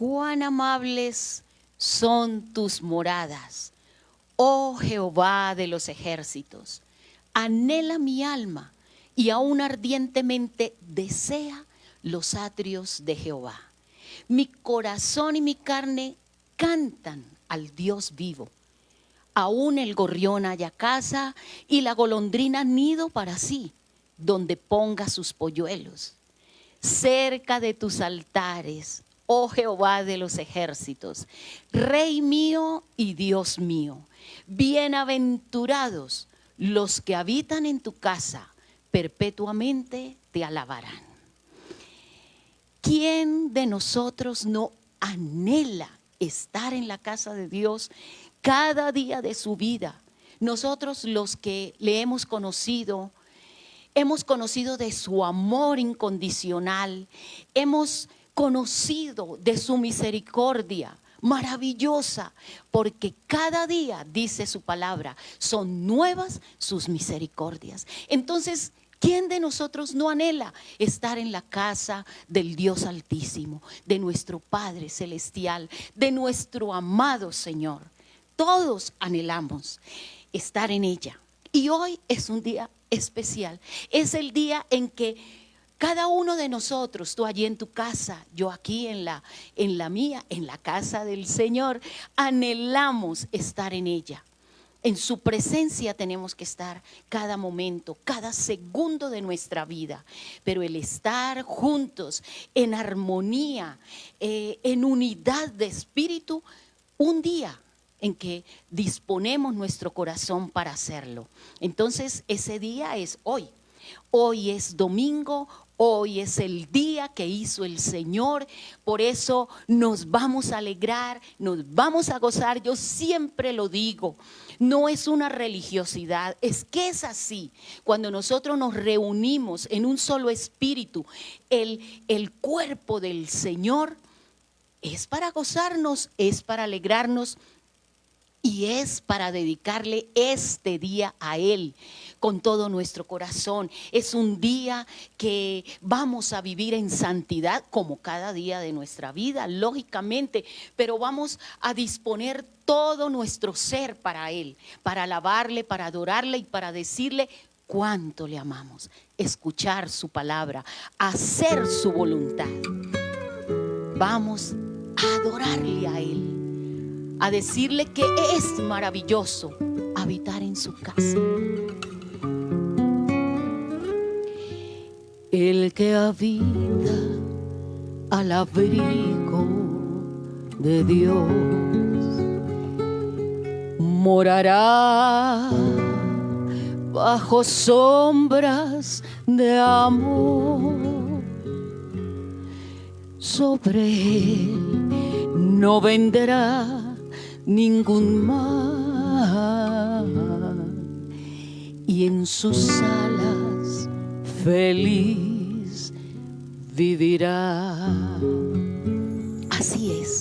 cuán amables son tus moradas, oh Jehová de los ejércitos. Anhela mi alma y aún ardientemente desea los atrios de Jehová. Mi corazón y mi carne cantan al Dios vivo. Aún el gorrión halla casa y la golondrina nido para sí, donde ponga sus polluelos. Cerca de tus altares, oh Jehová de los ejércitos, Rey mío y Dios mío, bienaventurados los que habitan en tu casa, perpetuamente te alabarán. ¿Quién de nosotros no anhela estar en la casa de Dios cada día de su vida? Nosotros, los que le hemos conocido de su amor incondicional, hemos conocido de su misericordia maravillosa, porque cada día, dice su palabra, son nuevas sus misericordias. Entonces, ¿quién de nosotros no anhela estar en la casa del Dios Altísimo, de nuestro Padre Celestial, de nuestro amado Señor? Todos anhelamos estar en ella. Y hoy es un día especial. Es el día en que cada uno de nosotros, tú allí en tu casa, yo aquí en la mía, en la casa del Señor, anhelamos estar en ella. En su presencia tenemos que estar cada momento, cada segundo de nuestra vida. Pero el estar juntos, en armonía, en unidad de espíritu, un día en que disponemos nuestro corazón para hacerlo. Entonces ese día es hoy. Hoy es domingo, hoy es el día que hizo el Señor, por eso nos vamos a alegrar, nos vamos a gozar. Yo siempre lo digo, no es una religiosidad, es que es así. Cuando nosotros nos reunimos en un solo espíritu, el cuerpo del Señor, es para gozarnos, es para alegrarnos. Y es para dedicarle este día a Él con todo nuestro corazón. Es un día que vamos a vivir en santidad como cada día de nuestra vida, lógicamente, pero vamos a disponer todo nuestro ser para Él, para alabarle, para adorarle y para decirle cuánto le amamos. Escuchar su palabra, hacer su voluntad. Vamos a adorarle a Él, a decirle que es maravilloso habitar en su casa. El que habita al abrigo de Dios morará bajo sombras de amor. Sobre él no vendrá ningún mal, y en sus alas feliz vivirá. Así es,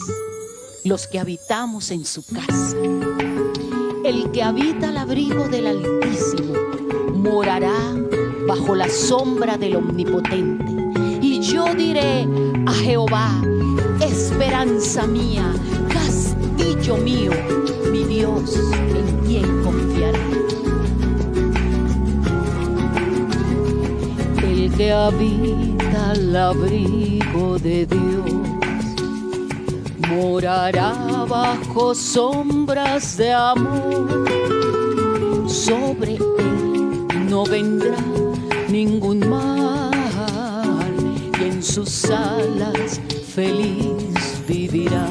los que habitamos en su casa. El que habita al abrigo del Altísimo morará bajo la sombra del Omnipotente. Y yo diré a Jehová, esperanza mía, castillo mío, mi Dios, en quien confiaré. El que habita al abrigo de Dios morará bajo sombras de amor. Sobre él no vendrá ningún mal, y en sus alas feliz vivirá.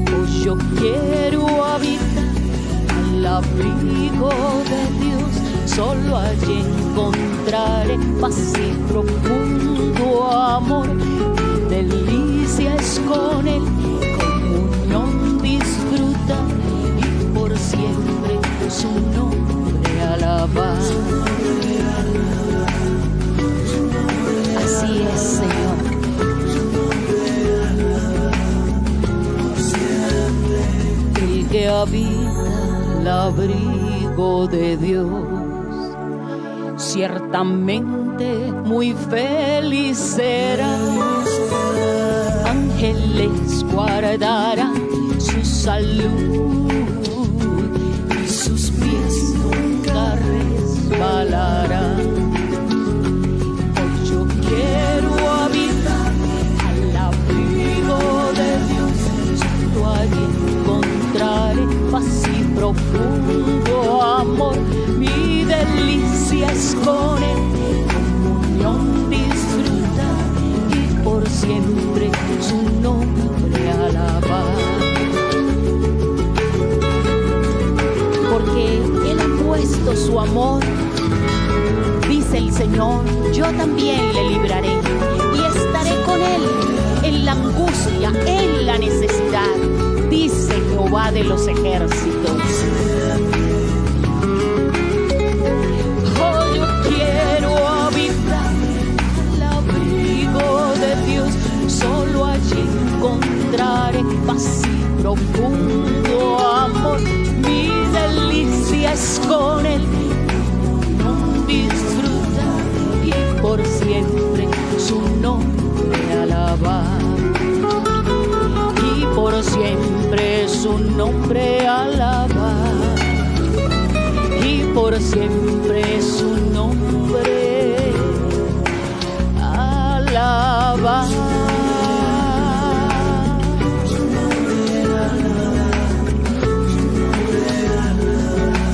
Pues yo quiero habitar al abrigo de Dios, solo allí encontraré paz y profundo amor. Mi delicia es con él, comunión disfrutar y por siempre su nombre alabar. Así es, Señor. El que habita al abrigo de Dios ciertamente muy feliz será. guardará su salud y sus pies nunca resbalarán. Hoy yo quiero habitar al abrigo de Dios, junto allí encontraré paz y profundo amor. Mi delicia es con él, comunión disfrutar y por siempre su nombre alabar. Porque él ha puesto su amor, dice el Señor, yo también le libraré y estaré con él en la angustia, en la necesidad, dice Jehová de los ejércitos. Oh, yo quiero habitar al abrigo de Dios, solo allí encontraré paz y profundo amor. Mi delicia es con él, disfrutar y por siempre su nombre alabar. Y por siempre su nombre alabar. Y por siempre su nombre alabar.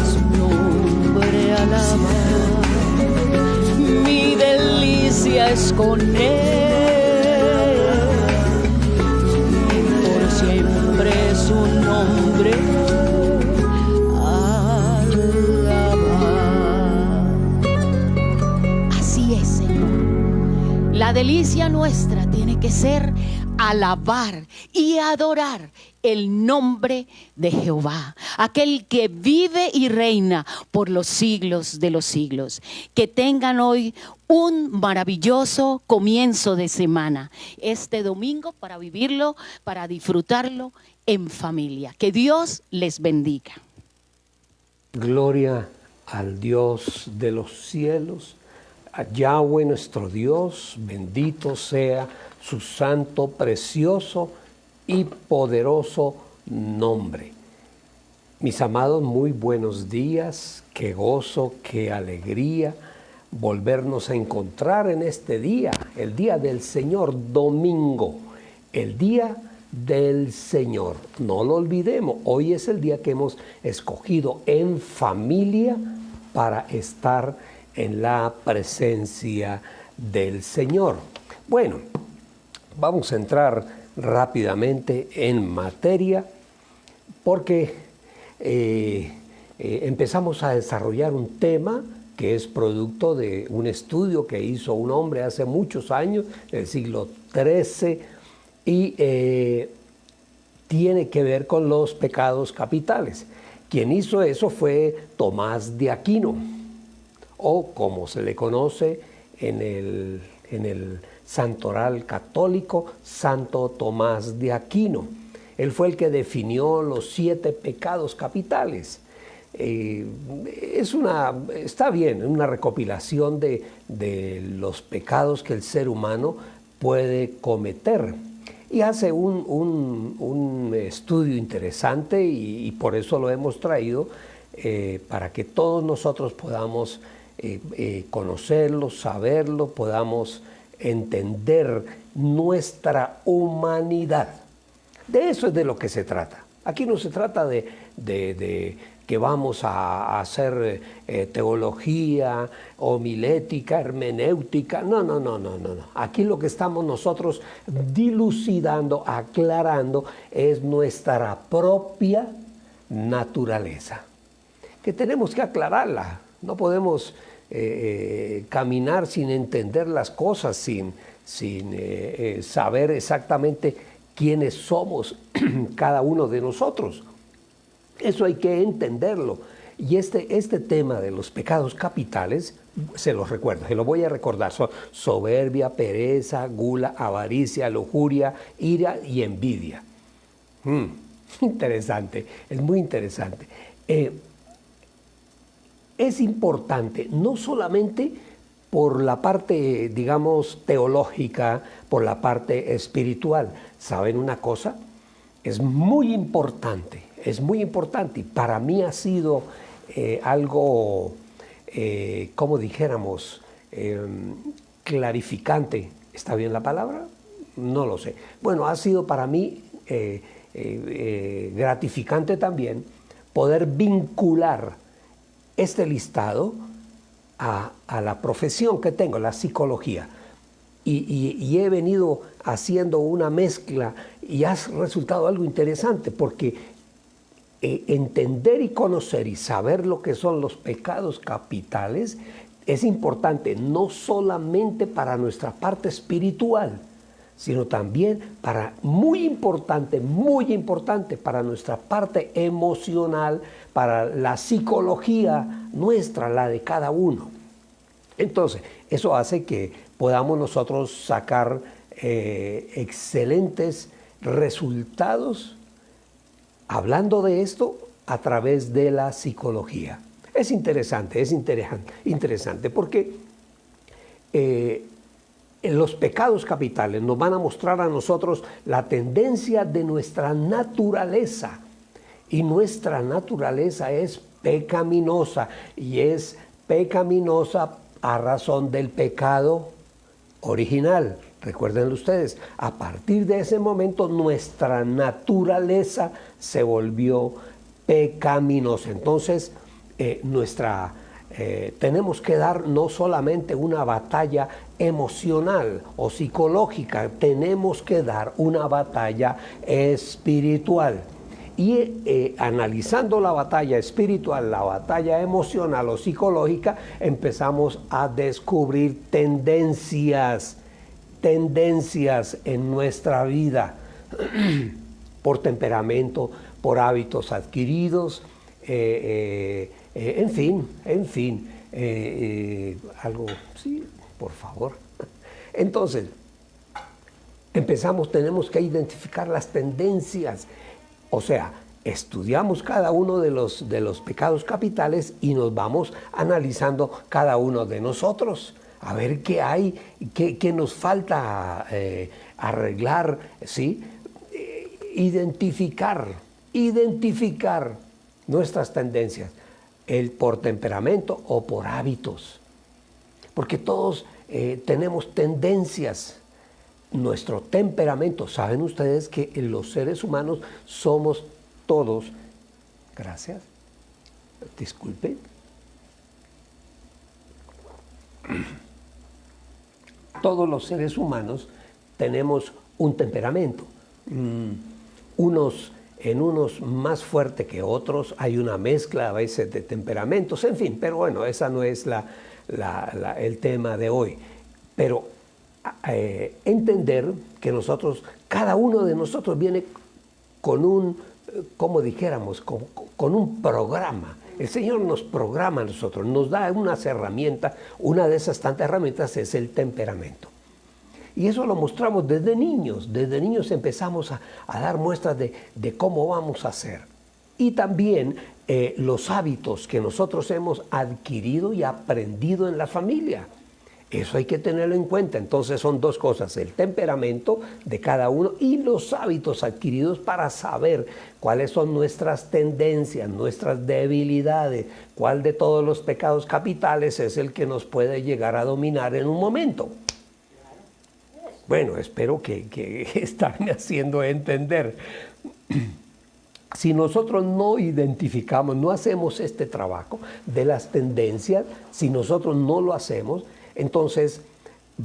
Su nombre alabar. Mi delicia es con él, y por siempre su nombre alabar. Así es, Señor. La delicia nuestra tiene que ser alabar y adorar el nombre de Jehová, aquel que vive y reina por los siglos de los siglos. Que tengan hoy un maravilloso comienzo de semana, este domingo, para vivirlo, para disfrutarlo en familia. Que Dios les bendiga. Gloria al Dios de los cielos, a Yahweh nuestro Dios, bendito sea su santo, precioso y poderoso nombre. Mis amados, muy buenos días, qué gozo, qué alegría volvernos a encontrar en este día, el día del Señor, domingo, el día del Señor. No lo olvidemos, hoy es el día que hemos escogido en familia para estar en la presencia del Señor. Bueno, vamos a entrar rápidamente en materia porque empezamos a desarrollar un tema que es producto de un estudio que hizo un hombre hace muchos años, del siglo XIII, y tiene que ver con los pecados capitales. Quien hizo eso fue Tomás de Aquino, o como se le conoce en el santoral católico, Santo Tomás de Aquino. Él fue el que definió los 7 pecados capitales. Está bien, una recopilación de los pecados que el ser humano puede cometer. Y hace un estudio interesante y por eso lo hemos traído, para que todos nosotros podamos conocerlo, saberlo, podamos entender nuestra humanidad. De eso es de lo que se trata. Aquí no se trata de que vamos a hacer teología, homilética, hermenéutica. No. Aquí lo que estamos nosotros dilucidando, aclarando, es nuestra propia naturaleza, que tenemos que aclararla. No podemos caminar sin entender las cosas, sin saber exactamente quiénes somos cada uno de nosotros. Eso hay que entenderlo. Y este tema de los pecados capitales, se los recuerdo, se los voy a recordar: son soberbia, pereza, gula, avaricia, lujuria, ira y envidia. Interesante, es muy interesante. Es importante, no solamente por la parte, digamos, teológica, por la parte espiritual. ¿Saben una cosa? es muy importante, y para mí ha sido algo, como dijéramos, clarificante. ¿Está bien la palabra? No lo sé. Bueno, ha sido para mí gratificante también poder vincular este listado a la profesión que tengo, la psicología. Y he venido haciendo una mezcla y ha resultado algo interesante, porque entender y conocer y saber lo que son los pecados capitales es importante no solamente para nuestra parte espiritual, sino también muy importante para nuestra parte emocional, para la psicología nuestra, la de cada uno. Entonces, eso hace que podamos nosotros sacar excelentes resultados hablando de esto a través de la psicología. Es interesante porque los pecados capitales nos van a mostrar a nosotros la tendencia de nuestra naturaleza, y nuestra naturaleza es pecaminosa, y es pecaminosa a razón del pecado original. Recuerden ustedes, a partir de ese momento nuestra naturaleza se volvió pecaminosa. Entonces, tenemos que dar no solamente una batalla emocional o psicológica, tenemos que dar una batalla espiritual. Y analizando la batalla espiritual, la batalla emocional o psicológica, empezamos a descubrir tendencias en nuestra vida, por temperamento, por hábitos adquiridos, en fin, algo, sí, por favor. Entonces, tenemos que identificar las tendencias. O sea, estudiamos cada uno de los pecados capitales y nos vamos analizando cada uno de nosotros, a ver qué hay, qué nos falta arreglar, ¿sí? Identificar nuestras tendencias, por temperamento o por hábitos, porque todos tenemos tendencias. Nuestro temperamento, saben ustedes que los seres humanos somos todos, gracias, disculpen, todos los seres humanos tenemos un temperamento, en unos más fuerte que otros, hay una mezcla a veces de temperamentos, en fin, pero bueno, esa no es el tema de hoy. Pero entender que cada uno de nosotros viene con un, como dijéramos, con un programa. El Señor nos programa a nosotros, nos da unas herramientas. Una de esas tantas herramientas es el temperamento. Y eso lo mostramos desde niños. Desde niños empezamos a dar muestras de cómo vamos a ser. Y también los hábitos que nosotros hemos adquirido y aprendido en la familia. Eso hay que tenerlo en cuenta. Entonces son dos cosas, el temperamento de cada uno y los hábitos adquiridos, para saber cuáles son nuestras tendencias, nuestras debilidades, cuál de todos los pecados capitales es el que nos puede llegar a dominar en un momento. Bueno, espero que están haciendo entender. Si nosotros no identificamos, no hacemos este trabajo de las tendencias, si nosotros no lo hacemos, entonces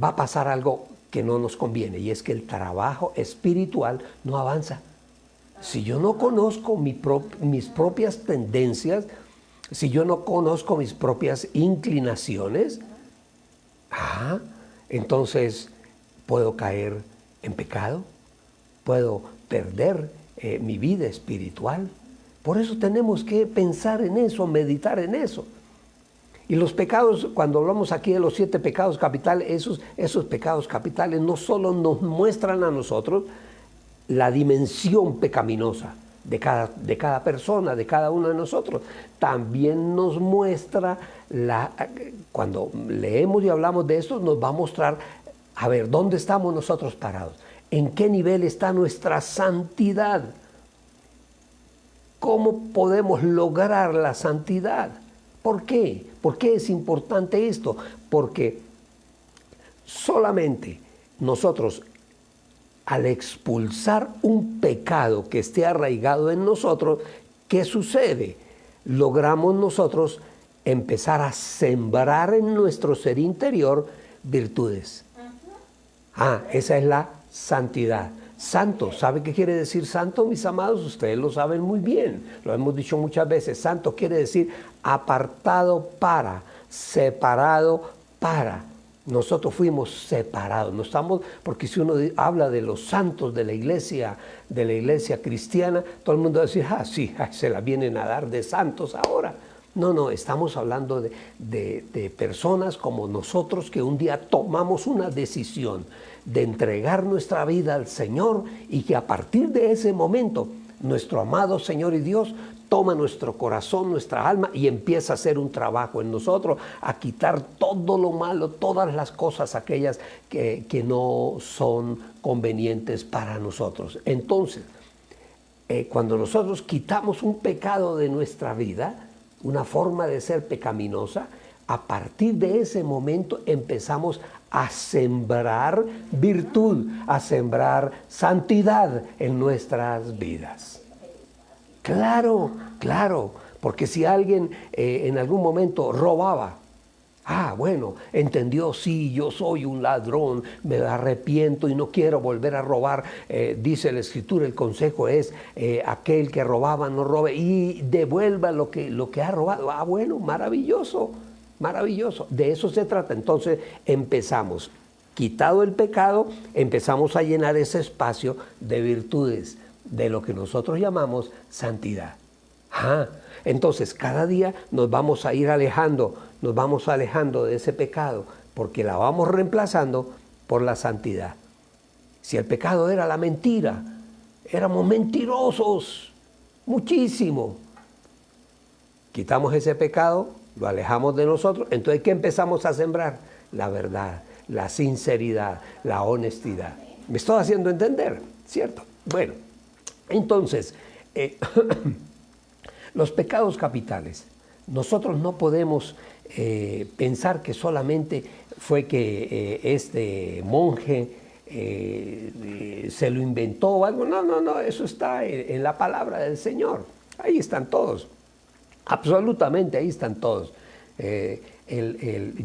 va a pasar algo que no nos conviene, y es que el trabajo espiritual no avanza. Si yo no conozco mis propias tendencias, si yo no conozco mis propias inclinaciones, entonces puedo caer en pecado, puedo perder mi vida espiritual. Por eso tenemos que pensar en eso, meditar en eso. Y los pecados, cuando hablamos aquí de los 7 pecados capitales, esos pecados capitales no solo nos muestran a nosotros la dimensión pecaminosa de cada persona, de cada uno de nosotros, también nos muestra, cuando leemos y hablamos de esto, nos va a mostrar, a ver, ¿dónde estamos nosotros parados? ¿En qué nivel está nuestra santidad? ¿Cómo podemos lograr la santidad? ¿Por qué? ¿Por qué es importante esto? Porque solamente nosotros, al expulsar un pecado que esté arraigado en nosotros, ¿qué sucede? Logramos nosotros empezar a sembrar en nuestro ser interior virtudes. Esa es la santidad. Santo, ¿sabe qué quiere decir santo, mis amados? Ustedes lo saben muy bien, lo hemos dicho muchas veces. Santo quiere decir apartado para, separado para. Nosotros fuimos separados, no estamos, porque si uno habla de los santos de la iglesia cristiana, todo el mundo va a decir, sí, se la vienen a dar de santos ahora. No, estamos hablando de personas como nosotros que un día tomamos una decisión de entregar nuestra vida al Señor y que a partir de ese momento nuestro amado Señor y Dios toma nuestro corazón, nuestra alma y empieza a hacer un trabajo en nosotros, a quitar todo lo malo, todas las cosas aquellas que no son convenientes para nosotros. Entonces, cuando nosotros quitamos un pecado de nuestra vida, una forma de ser pecaminosa, a partir de ese momento empezamos a sembrar virtud, a sembrar santidad en nuestras vidas. Claro, porque si alguien en algún momento robaba, bueno, entendió, sí, yo soy un ladrón, me arrepiento y no quiero volver a robar. Dice la Escritura, el consejo es, aquel que robaba no robe y devuelva lo que ha robado. Bueno, maravilloso. De eso se trata. Entonces empezamos, quitado el pecado, empezamos a llenar ese espacio de virtudes, de lo que nosotros llamamos santidad. Entonces cada día nos vamos a ir alejando de ese pecado, porque la vamos reemplazando por la santidad. Si el pecado era la mentira, éramos mentirosos, muchísimo. Quitamos ese pecado, lo alejamos de nosotros, entonces ¿qué empezamos a sembrar? La verdad, la sinceridad, la honestidad. ¿Me estoy haciendo entender? ¿Cierto? Bueno, entonces, los pecados capitales, nosotros no podemos pensar que solamente fue que este monje se lo inventó o algo. No, eso está en la palabra del Señor. Ahí están todos, absolutamente ahí están todos.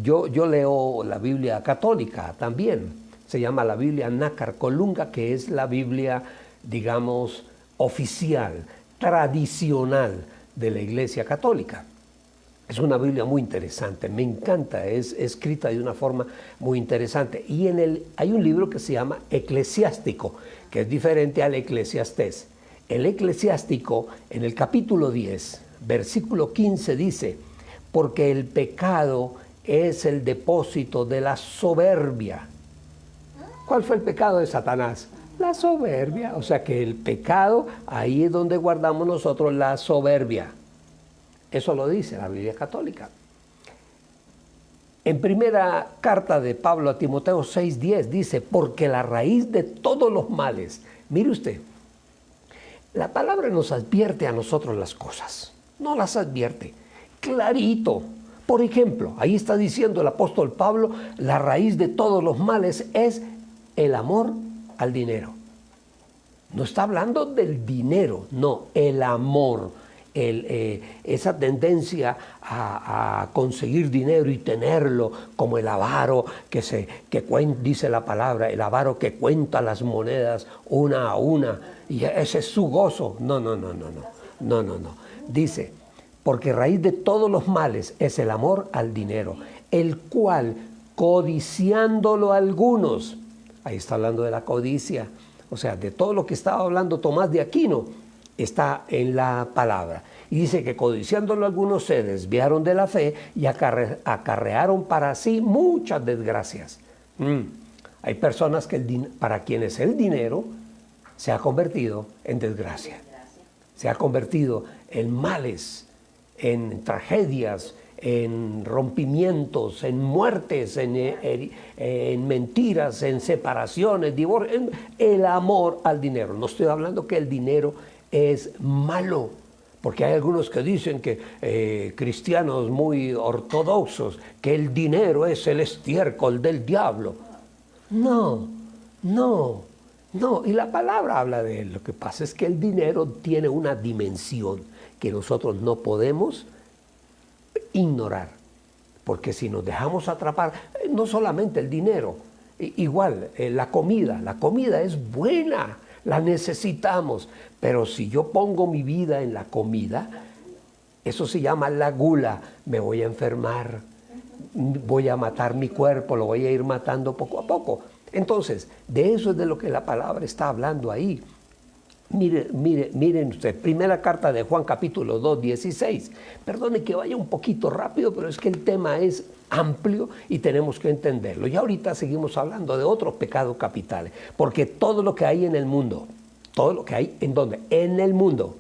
Yo leo la Biblia católica también, se llama la Biblia Nácar Colunga, que es la Biblia, digamos, oficial, tradicional de la Iglesia Católica. Es una Biblia muy interesante, me encanta, es escrita de una forma muy interesante. Y hay un libro que se llama Eclesiástico, que es diferente al Eclesiastés. El Eclesiástico, en el capítulo 10, versículo 15, dice: porque el pecado es el depósito de la soberbia. ¿Cuál fue el pecado de Satanás? La soberbia. O sea que el pecado, ahí es donde guardamos nosotros la soberbia. Eso lo dice la Biblia católica. En primera carta de Pablo a Timoteo 6:10 dice: porque la raíz de todos los males. Mire usted, la palabra nos advierte a nosotros las cosas, no las advierte clarito. Por ejemplo, ahí está diciendo el apóstol Pablo, la raíz de todos los males es el amor al dinero. No está hablando del dinero, no, el amor, esa tendencia a conseguir dinero y tenerlo, como el avaro dice la palabra, el avaro que cuenta las monedas una a una, y ese es su gozo. No. Dice: porque raíz de todos los males es el amor al dinero, el cual, codiciándolo algunos, ahí está hablando de la codicia, o sea, de todo lo que estaba hablando Tomás de Aquino, está en la palabra. Y dice que codiciándolo algunos se desviaron de la fe y acarrearon para sí muchas desgracias. Hay personas para quienes el dinero se ha convertido en desgracia, se ha convertido en males, en tragedias, en rompimientos, en muertes, en mentiras, en separaciones, divorcios, el amor al dinero. No estoy hablando que el dinero es malo, Porque hay algunos que dicen que cristianos muy ortodoxos, que el dinero es el estiércol del diablo. No, no, no. Y la palabra habla de él. Lo que pasa es que el dinero tiene una dimensión que nosotros no podemos ignorar. Porque si nos dejamos atrapar, no solamente el dinero, igual la comida es buena, la necesitamos, pero si yo pongo mi vida en la comida, eso se llama la gula, me voy a enfermar, voy a matar mi cuerpo, lo voy a ir matando poco a poco. Entonces, de eso es de lo que la palabra está hablando ahí. Miren usted, primera carta de Juan capítulo 2, 16. Perdone que vaya un poquito rápido, pero es que el tema es amplio y tenemos que entenderlo. Y ahorita seguimos hablando de otros pecados capitales, porque todo lo que hay en el mundo, todo lo que hay, ¿en dónde? En el mundo,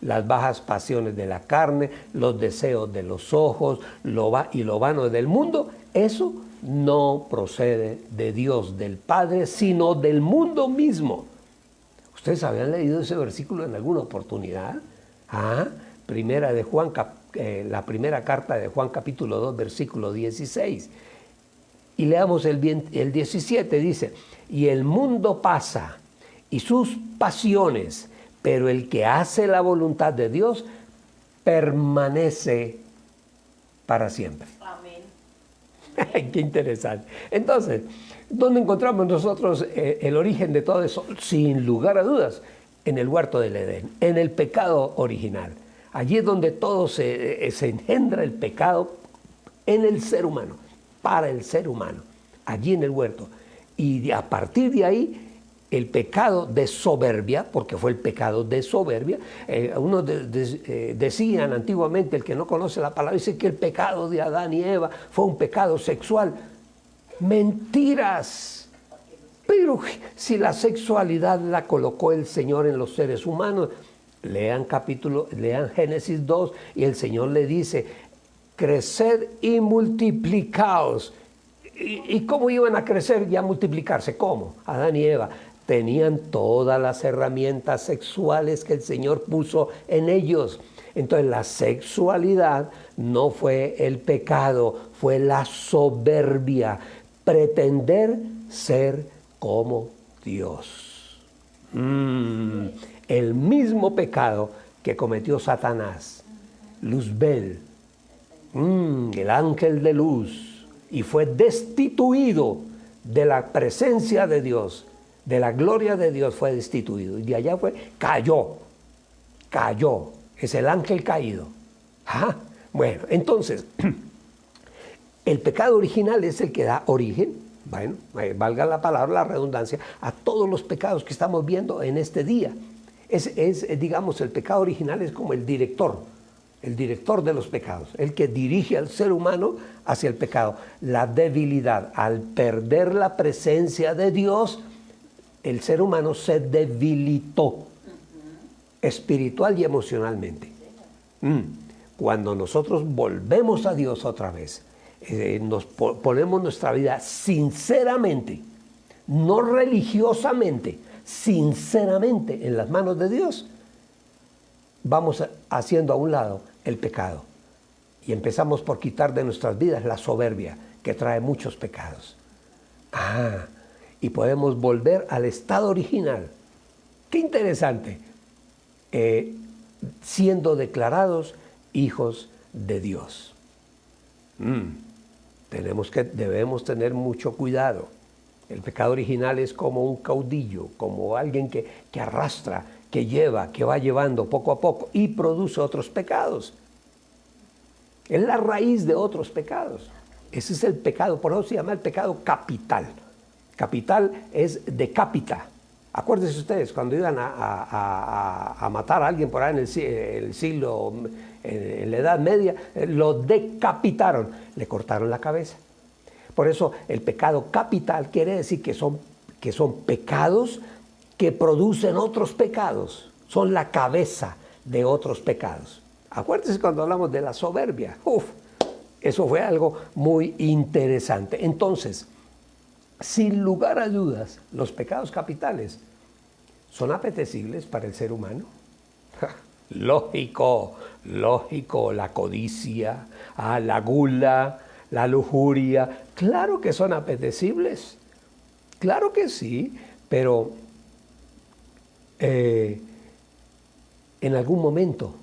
las bajas pasiones de la carne, los deseos de los ojos, lo vano del mundo, eso no procede de Dios, del Padre, sino del mundo mismo. ¿Ustedes habían leído ese versículo en alguna oportunidad? La primera carta de Juan capítulo 2, versículo 16. Y leamos el 17, dice, y el mundo pasa y sus pasiones, pero el que hace la voluntad de Dios permanece para siempre. Amén. Qué interesante. Entonces, ¿dónde encontramos nosotros el origen de todo eso? Sin lugar a dudas, en el huerto del Edén, en el pecado original. Allí es donde todo se engendra el pecado en el ser humano, para el ser humano, allí en el huerto. Y a partir de ahí, el pecado de soberbia, porque fue el pecado de soberbia, unos decían antiguamente, el que no conoce la palabra, dice que el pecado de Adán y Eva fue un pecado sexual. Mentiras. Pero si la sexualidad la colocó el Señor en los seres humanos, lean Génesis 2 y el Señor le dice, creced y multiplicaos. ¿Y cómo iban a crecer y a multiplicarse? ¿Cómo? Adán y Eva tenían todas las herramientas sexuales que el Señor puso en ellos. Entonces la sexualidad no fue el pecado, fue la soberbia, pretender ser como Dios. El mismo pecado que cometió Satanás, Luzbel, el ángel de luz, y fue destituido de la presencia de Dios, de la gloria de Dios fue destituido. Y de allá cayó, es el ángel caído. Bueno, entonces, el pecado original es el que da origen, bueno, valga la palabra, la redundancia, a todos los pecados que estamos viendo en este día. Digamos, el pecado original es como el director de los pecados, el que dirige al ser humano hacia el pecado. La debilidad, al perder la presencia de Dios, el ser humano se debilitó espiritual y emocionalmente. Cuando nosotros volvemos a Dios otra vez, nos ponemos nuestra vida sinceramente, no religiosamente, sinceramente en las manos de Dios, vamos haciendo a un lado el pecado y empezamos por quitar de nuestras vidas la soberbia que trae muchos pecados. Y podemos volver al estado original. Qué interesante, siendo declarados hijos de Dios. Debemos tener mucho cuidado. El pecado original es como un caudillo, como alguien que arrastra, que va llevando poco a poco y produce otros pecados. Es la raíz de otros pecados. Ese es el pecado, por eso se llama el pecado capital. Capital es de cápita. Acuérdense ustedes, cuando iban a matar a alguien por ahí en el siglo, en la Edad Media, lo decapitaron, le cortaron la cabeza. Por eso el pecado capital quiere decir que son pecados que producen otros pecados, son la cabeza de otros pecados. Acuérdense cuando hablamos de la soberbia, eso fue algo muy interesante. Entonces, sin lugar a dudas, los pecados capitales son apetecibles para el ser humano. Lógico, lógico, la codicia, la gula, la lujuria, claro que son apetecibles, claro que sí, pero en algún momento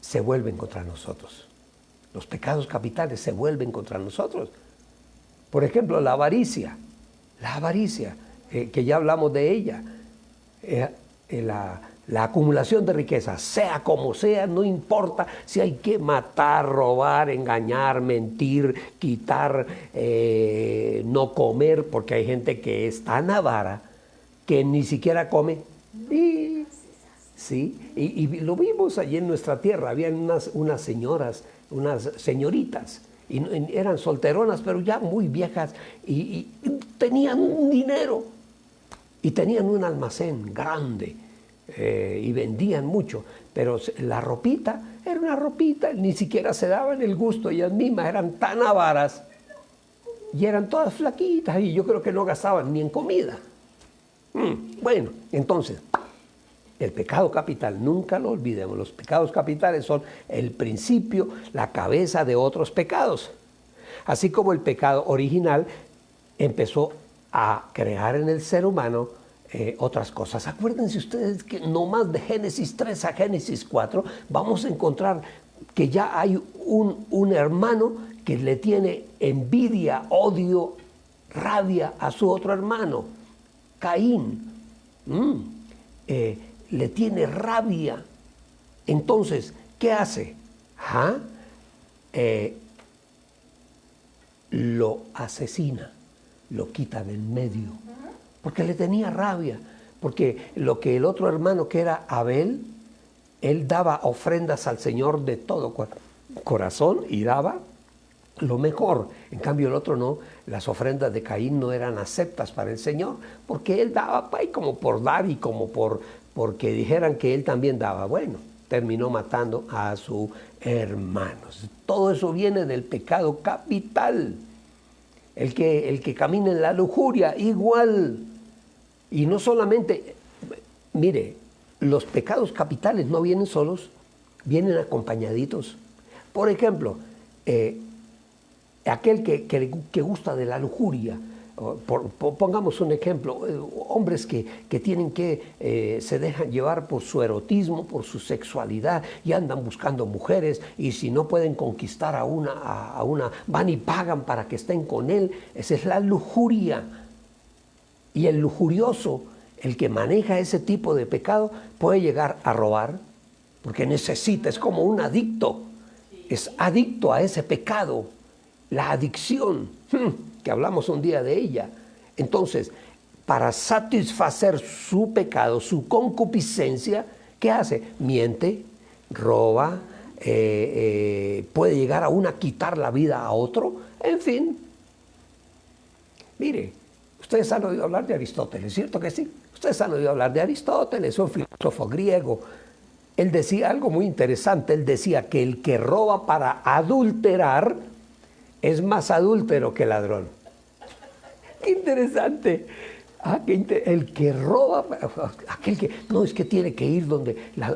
se vuelven contra nosotros. Los pecados capitales se vuelven contra nosotros. Por ejemplo, la avaricia, que ya hablamos de ella, la acumulación de riqueza, sea como sea, no importa si hay que matar, robar, engañar, mentir, quitar, no comer, porque hay gente que es tan avara que ni siquiera come. ¿Sí? Y lo vimos allí en nuestra tierra, habían unas señoras, unas señoritas, y eran solteronas, pero ya muy viejas, y tenían un dinero, y tenían un almacén grande, y vendían mucho, pero la ropita era una ropita, ni siquiera se daban el gusto, ellas mismas eran tan avaras, y eran todas flaquitas, y yo creo que no gastaban ni en comida. Bueno, entonces, el pecado capital, nunca lo olvidemos, los pecados capitales son el principio, la cabeza de otros pecados. Así como el pecado original empezó a crear en el ser humano otras cosas. Acuérdense ustedes que no más de Génesis 3 a Génesis 4 vamos a encontrar que ya hay un hermano que le tiene envidia, odio, rabia a su otro hermano, Caín. Le tiene rabia. Entonces, ¿qué hace? Lo asesina, lo quita del medio, porque le tenía rabia, porque lo que el otro hermano, que era Abel, él daba ofrendas al Señor de todo corazón y daba lo mejor. En cambio el otro no, las ofrendas de Caín no eran aceptas para el Señor, porque él daba como por dar y como porque dijeran que él también daba. Bueno, terminó matando a su hermano. Todo eso viene del pecado capital. El que camina en la lujuria, igual. Y no solamente, mire, los pecados capitales no vienen solos, vienen acompañaditos. Por ejemplo, aquel que gusta de la lujuria, pongamos un ejemplo, hombres que se dejan llevar por su erotismo, por su sexualidad, y andan buscando mujeres, y si no pueden conquistar a una, van y pagan para que estén con él. Esa es la lujuria. Y el lujurioso, el que maneja ese tipo de pecado, puede llegar a robar, porque necesita, es como un adicto, es adicto a ese pecado, la adicción, que hablamos un día de ella. Entonces, para satisfacer su pecado, su concupiscencia, ¿qué hace? Miente, roba, puede llegar aún a quitar la vida a otro, en fin. Mire, ustedes han oído hablar de Aristóteles, ¿cierto que sí? Ustedes han oído hablar de Aristóteles, un filósofo griego. Él decía algo muy interesante, él decía que el que roba para adulterar es más adúltero que ladrón. ¡Qué interesante! El que roba, aquel que no es que tiene que ir donde las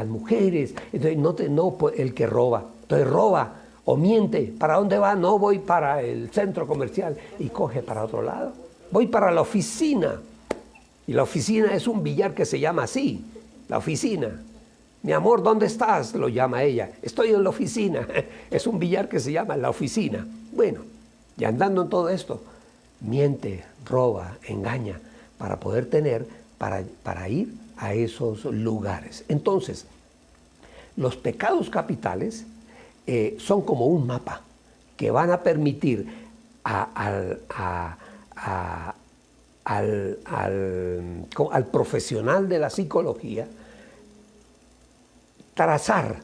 mujeres, entonces el que roba, entonces roba o miente. ¿Para dónde va? No, voy para el centro comercial, y coge para otro lado. Voy para la oficina, y la oficina es un billar que se llama así, la oficina. Mi amor, ¿dónde estás?, lo llama ella. Estoy en la oficina. Es un billar que se llama la oficina. Bueno, y andando en todo esto, miente, roba, engaña, para poder tener, para ir a esos lugares. Entonces, los pecados capitales son como un mapa que van a permitir al profesional de la psicología trazar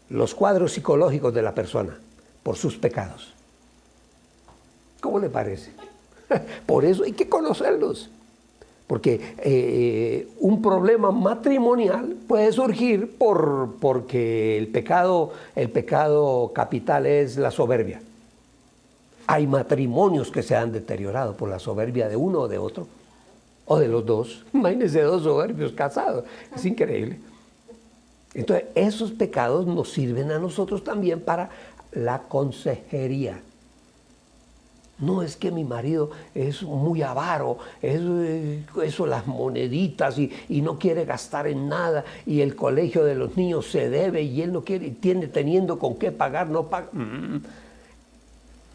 los cuadros psicológicos de la persona por sus pecados. ¿Cómo le parece? Por eso hay que conocerlos, porque un problema matrimonial puede surgir porque el pecado capital es la soberbia. Hay matrimonios que se han deteriorado por la soberbia de uno o de otro. o de los dos. Imagínense dos soberbios casados, es increíble. Entonces, esos pecados nos sirven a nosotros también para la consejería. No es que mi marido es muy avaro, eso las moneditas y no quiere gastar en nada y el colegio de los niños se debe y él no quiere, teniendo con qué pagar, no paga.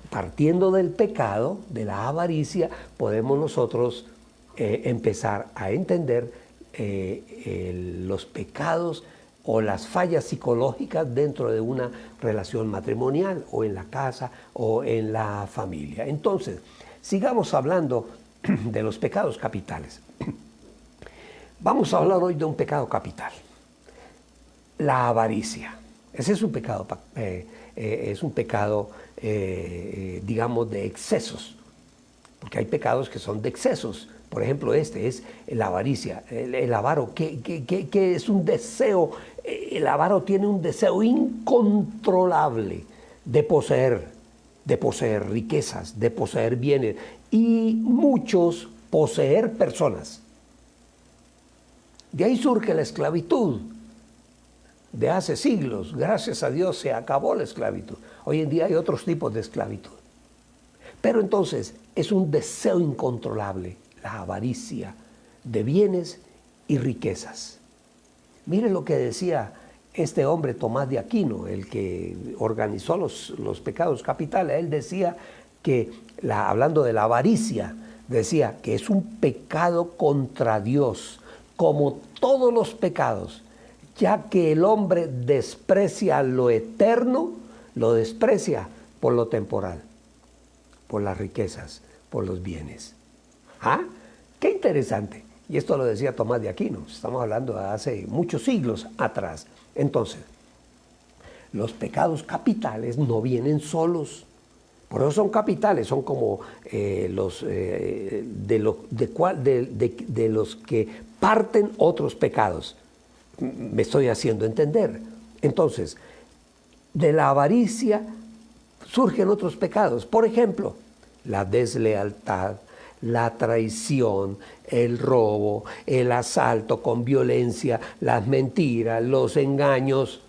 Partiendo del pecado, de la avaricia, podemos nosotros empezar a entender los pecados o las fallas psicológicas dentro de una relación matrimonial o en la casa o en la familia. Entonces, sigamos hablando de los pecados capitales. Vamos a hablar hoy de un pecado capital, la avaricia. Ese es un pecado, digamos, de excesos, porque hay pecados que son de excesos. Por ejemplo, este es la avaricia, el avaro, que es un deseo. El avaro tiene un deseo incontrolable de poseer riquezas, de poseer bienes y muchos poseer personas. De ahí surge la esclavitud de hace siglos. Gracias a Dios se acabó la esclavitud. Hoy en día hay otros tipos de esclavitud. Pero entonces es un deseo incontrolable, la avaricia de bienes y riquezas. Mire lo que decía este hombre Tomás de Aquino, el que organizó los pecados capitales. Él decía que, hablando de la avaricia, decía que es un pecado contra Dios, como todos los pecados, ya que el hombre desprecia lo eterno, lo desprecia por lo temporal, por las riquezas, por los bienes. ¿Ah? ¡Qué interesante! Y esto lo decía Tomás de Aquino, estamos hablando de hace muchos siglos atrás. Entonces, los pecados capitales no vienen solos, por eso son capitales, son como de los que parten otros pecados. Me estoy haciendo entender. Entonces, de la avaricia surgen otros pecados, por ejemplo, la deslealtad, la traición, el robo, el asalto con violencia, las mentiras, los engaños.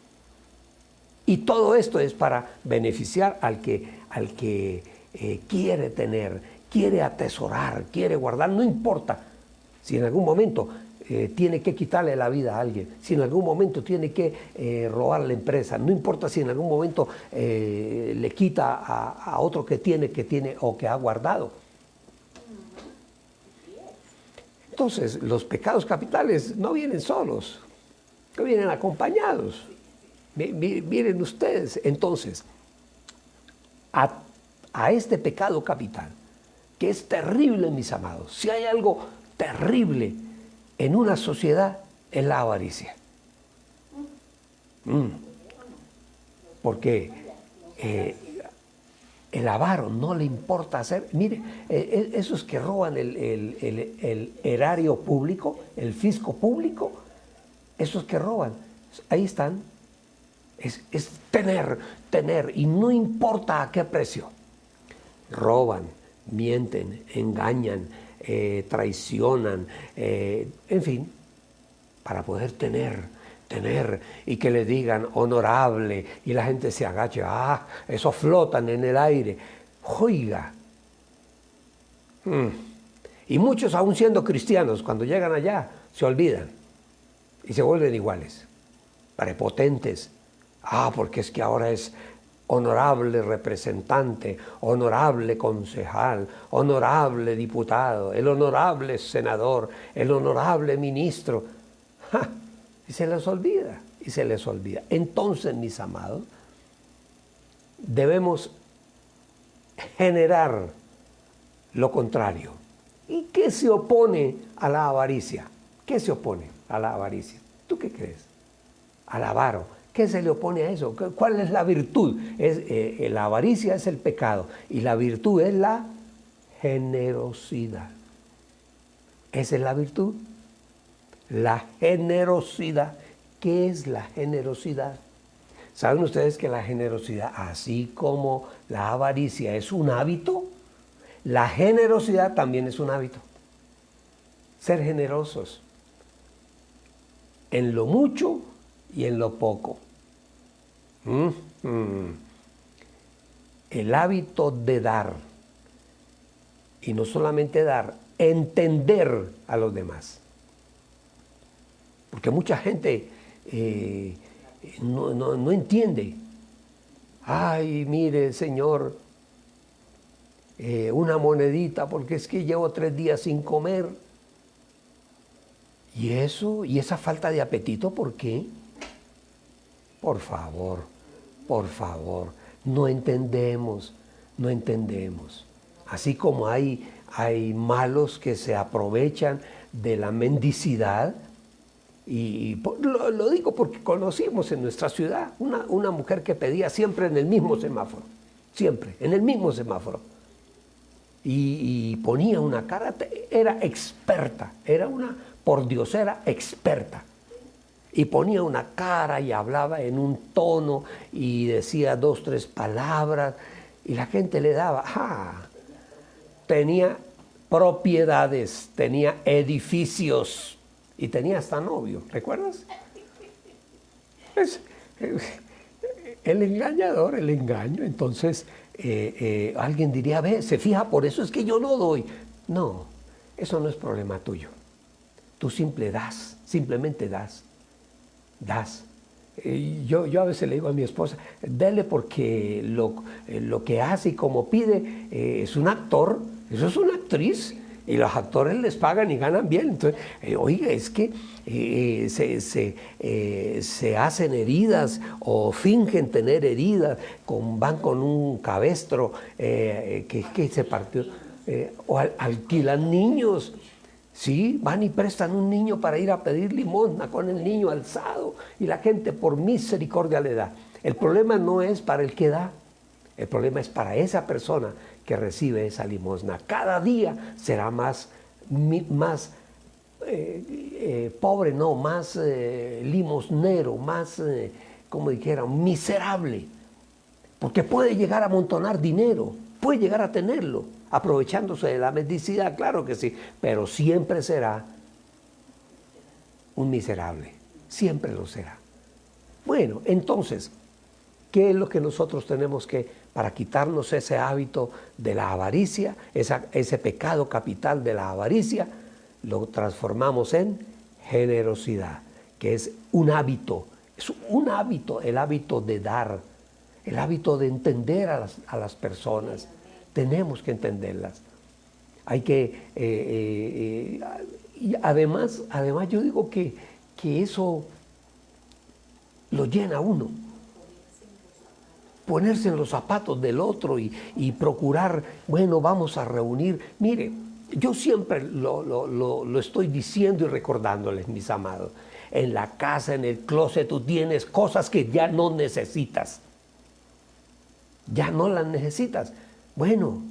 Y todo esto es para beneficiar al que quiere tener, quiere atesorar, quiere guardar. No importa si en algún momento tiene que quitarle la vida a alguien, si en algún momento tiene que robar la empresa, no importa si en algún momento le quita a otro que tiene o que ha guardado. Entonces, los pecados capitales no vienen solos, no vienen acompañados. Miren ustedes, entonces, a este pecado capital, que es terrible, mis amados, si hay algo terrible en una sociedad, es la avaricia. Porque el avaro no le importa hacer. Mire, esos que roban el erario público, el fisco público, esos que roban, ahí están. Es tener, y no importa a qué precio. Roban, mienten, engañan, traicionan, en fin, para poder tener, y que le digan honorable, y la gente se agache, eso flotan en el aire. Oiga. Y muchos, aún siendo cristianos, cuando llegan allá, se olvidan y se vuelven iguales, prepotentes. Porque es que ahora es honorable representante, honorable concejal, honorable diputado, el honorable senador, el honorable ministro. Y se les olvida, Entonces, mis amados, debemos generar lo contrario. ¿Y qué se opone a la avaricia? ¿Qué se opone a la avaricia? ¿Tú qué crees? Al avaro. ¿Qué se le opone a eso? ¿Cuál es la virtud? La avaricia es el pecado y la virtud es la generosidad. Esa es la virtud. La generosidad. ¿Qué es la generosidad? ¿Saben ustedes que la generosidad, así como la avaricia es un hábito, la generosidad también es un hábito? ser generosos en lo mucho y en lo poco. El hábito de dar, y no solamente dar, entender a los demás. Porque mucha gente no entiende. Ay, mire, Señor, una monedita porque es que llevo 3 días sin comer. ¿Y eso? ¿Y esa falta de apetito por qué? Por favor, no entendemos. Así como hay malos que se aprovechan de la mendicidad, y lo digo porque conocimos en nuestra ciudad una mujer que pedía siempre en el mismo semáforo, siempre, en el mismo semáforo. Y ponía una cara, era experta, era una pordiosera experta. Y ponía una cara y hablaba en un tono y decía 2, 3 palabras y la gente le daba. Tenía propiedades, tenía edificios y tenía hasta novio, ¿recuerdas? Pues, el engañador, el engaño. Entonces alguien diría, ve, se fija, por eso es que yo no doy. No, eso no es problema tuyo. Tú simplemente das. Yo a veces le digo a mi esposa, dele porque lo que hace y como pide es un actor, eso es una actriz, y los actores les pagan y ganan bien. Entonces, oiga, es que se hacen heridas o fingen tener heridas, van con un cabestro que se partió, o alquilan niños. Sí, van y prestan un niño para ir a pedir limosna con el niño alzado y la gente por misericordia le da. El problema no es para el que da, el problema es para esa persona que recibe esa limosna. Cada día será más pobre, no, más limosnero, más, como dijera, miserable, porque puede llegar a amontonar dinero, puede llegar a tenerlo, aprovechándose de la mendicidad, claro que sí, pero siempre será un miserable, siempre lo será. Bueno, entonces, ¿qué es lo que nosotros tenemos que, para quitarnos ese hábito de la avaricia, ese pecado capital de la avaricia, lo transformamos en generosidad, que es un hábito, el hábito de dar, el hábito de entender a las personas. Tenemos que entenderlas. Hay que, y además yo digo que eso lo llena a uno. Ponerse en los zapatos del otro y procurar, bueno, vamos a reunir. Mire, yo siempre lo estoy diciendo y recordándoles, mis amados. En la casa, en el closet, tú tienes cosas que ya no necesitas. Ya no las necesitas. Bueno,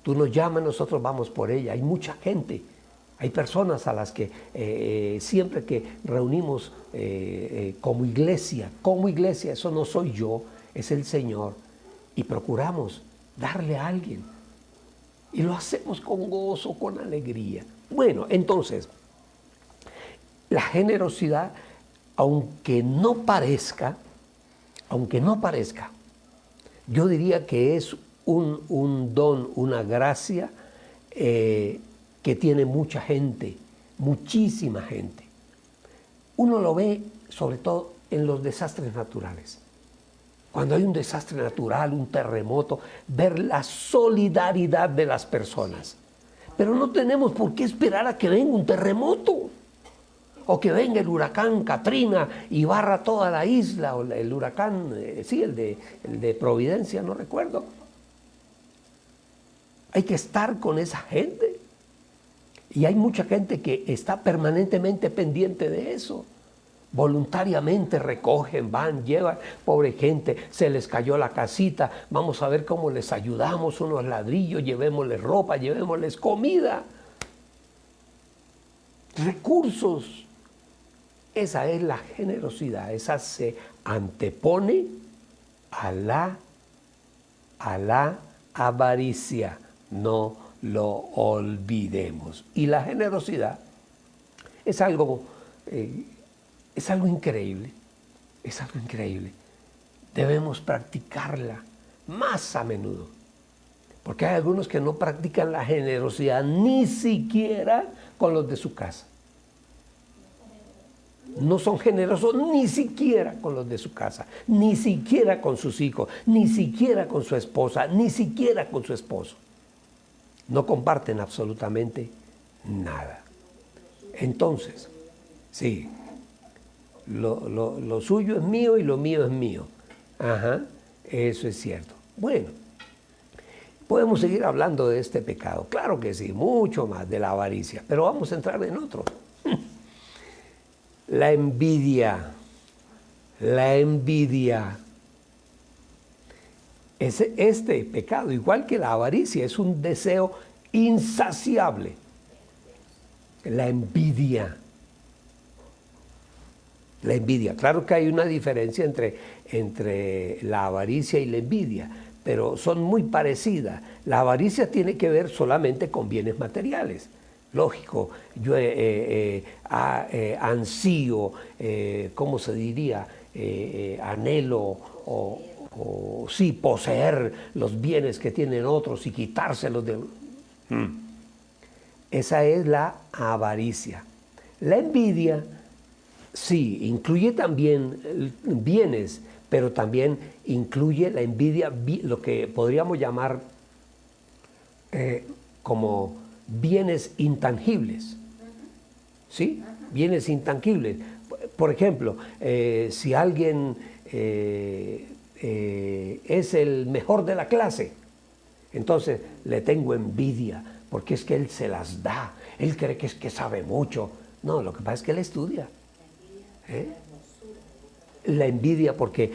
tú nos llamas, nosotros vamos por ella. Hay mucha gente, hay personas a las que siempre que reunimos como iglesia, eso no soy yo, es el Señor, y procuramos darle a alguien. Y lo hacemos con gozo, con alegría. Bueno, entonces, la generosidad, aunque no parezca, yo diría que es un don, una gracia que tiene mucha gente, muchísima gente. Uno lo ve sobre todo en los desastres naturales. Cuando hay un desastre natural, un terremoto, ver la solidaridad de las personas. Pero no tenemos por qué esperar a que venga un terremoto o que venga el huracán Katrina y barra toda la isla, o el huracán, el de Providencia, no recuerdo. Hay que estar con esa gente. Y hay mucha gente que está permanentemente pendiente de eso. Voluntariamente recogen, van, llevan, pobre gente, se les cayó la casita, vamos a ver cómo les ayudamos, unos ladrillos, llevémosles ropa, llevémosles comida, recursos. Esa es la generosidad, esa se antepone a la avaricia, no lo olvidemos. Y la generosidad es algo increíble, es algo increíble. Debemos practicarla más a menudo, porque hay algunos que no practican la generosidad ni siquiera con los de su casa. No son generosos ni siquiera con los de su casa, ni siquiera con sus hijos, ni siquiera con su esposa, ni siquiera con su esposo. No comparten absolutamente nada. Entonces, sí, lo suyo es mío y lo mío es mío. Ajá, eso es cierto. Bueno, podemos seguir hablando de este pecado. Claro que sí, mucho más de la avaricia, pero vamos a entrar en otro. La envidia. La envidia. Este pecado, igual que la avaricia, es un deseo insaciable. La envidia. La envidia. Claro que hay una diferencia entre la avaricia y la envidia, pero son muy parecidas. La avaricia tiene que ver solamente con bienes materiales. Lógico, yo ansío, ¿cómo se diría? Anhelo o sí, poseer los bienes que tienen otros y quitárselos de... Esa es la avaricia. La envidia, sí, incluye también bienes, pero también incluye la envidia, lo que podríamos llamar como bienes intangibles. ¿Sí? Bienes intangibles. Por ejemplo, si alguien es el mejor de la clase, entonces le tengo envidia, porque es que él se las da, él cree que es que sabe mucho. No, lo que pasa es que él estudia. La envidia porque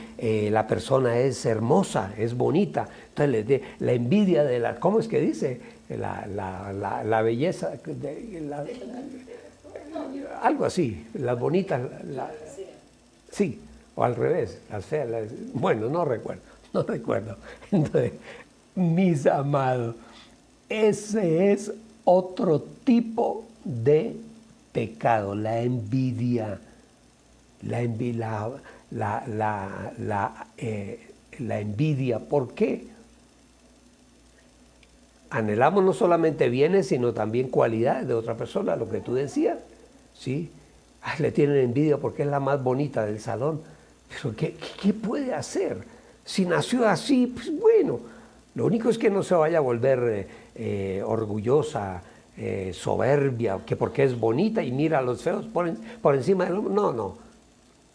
la persona es hermosa, es bonita. Entonces la envidia de la, ¿cómo es que dice? La belleza, algo así, las bonitas, sí, o al revés, las feas, bueno, no recuerdo. Entonces, mis amados, ese es otro tipo de pecado, la envidia. La envidia, ¿por qué? Anhelamos no solamente bienes, sino también cualidades de otra persona, lo que tú decías, ¿sí? Ay, le tienen envidia porque es la más bonita del salón. Pero ¿qué puede hacer? Si nació así, pues bueno, lo único es que no se vaya a volver orgullosa, soberbia, que porque es bonita y mira a los feos por encima del hombre. No.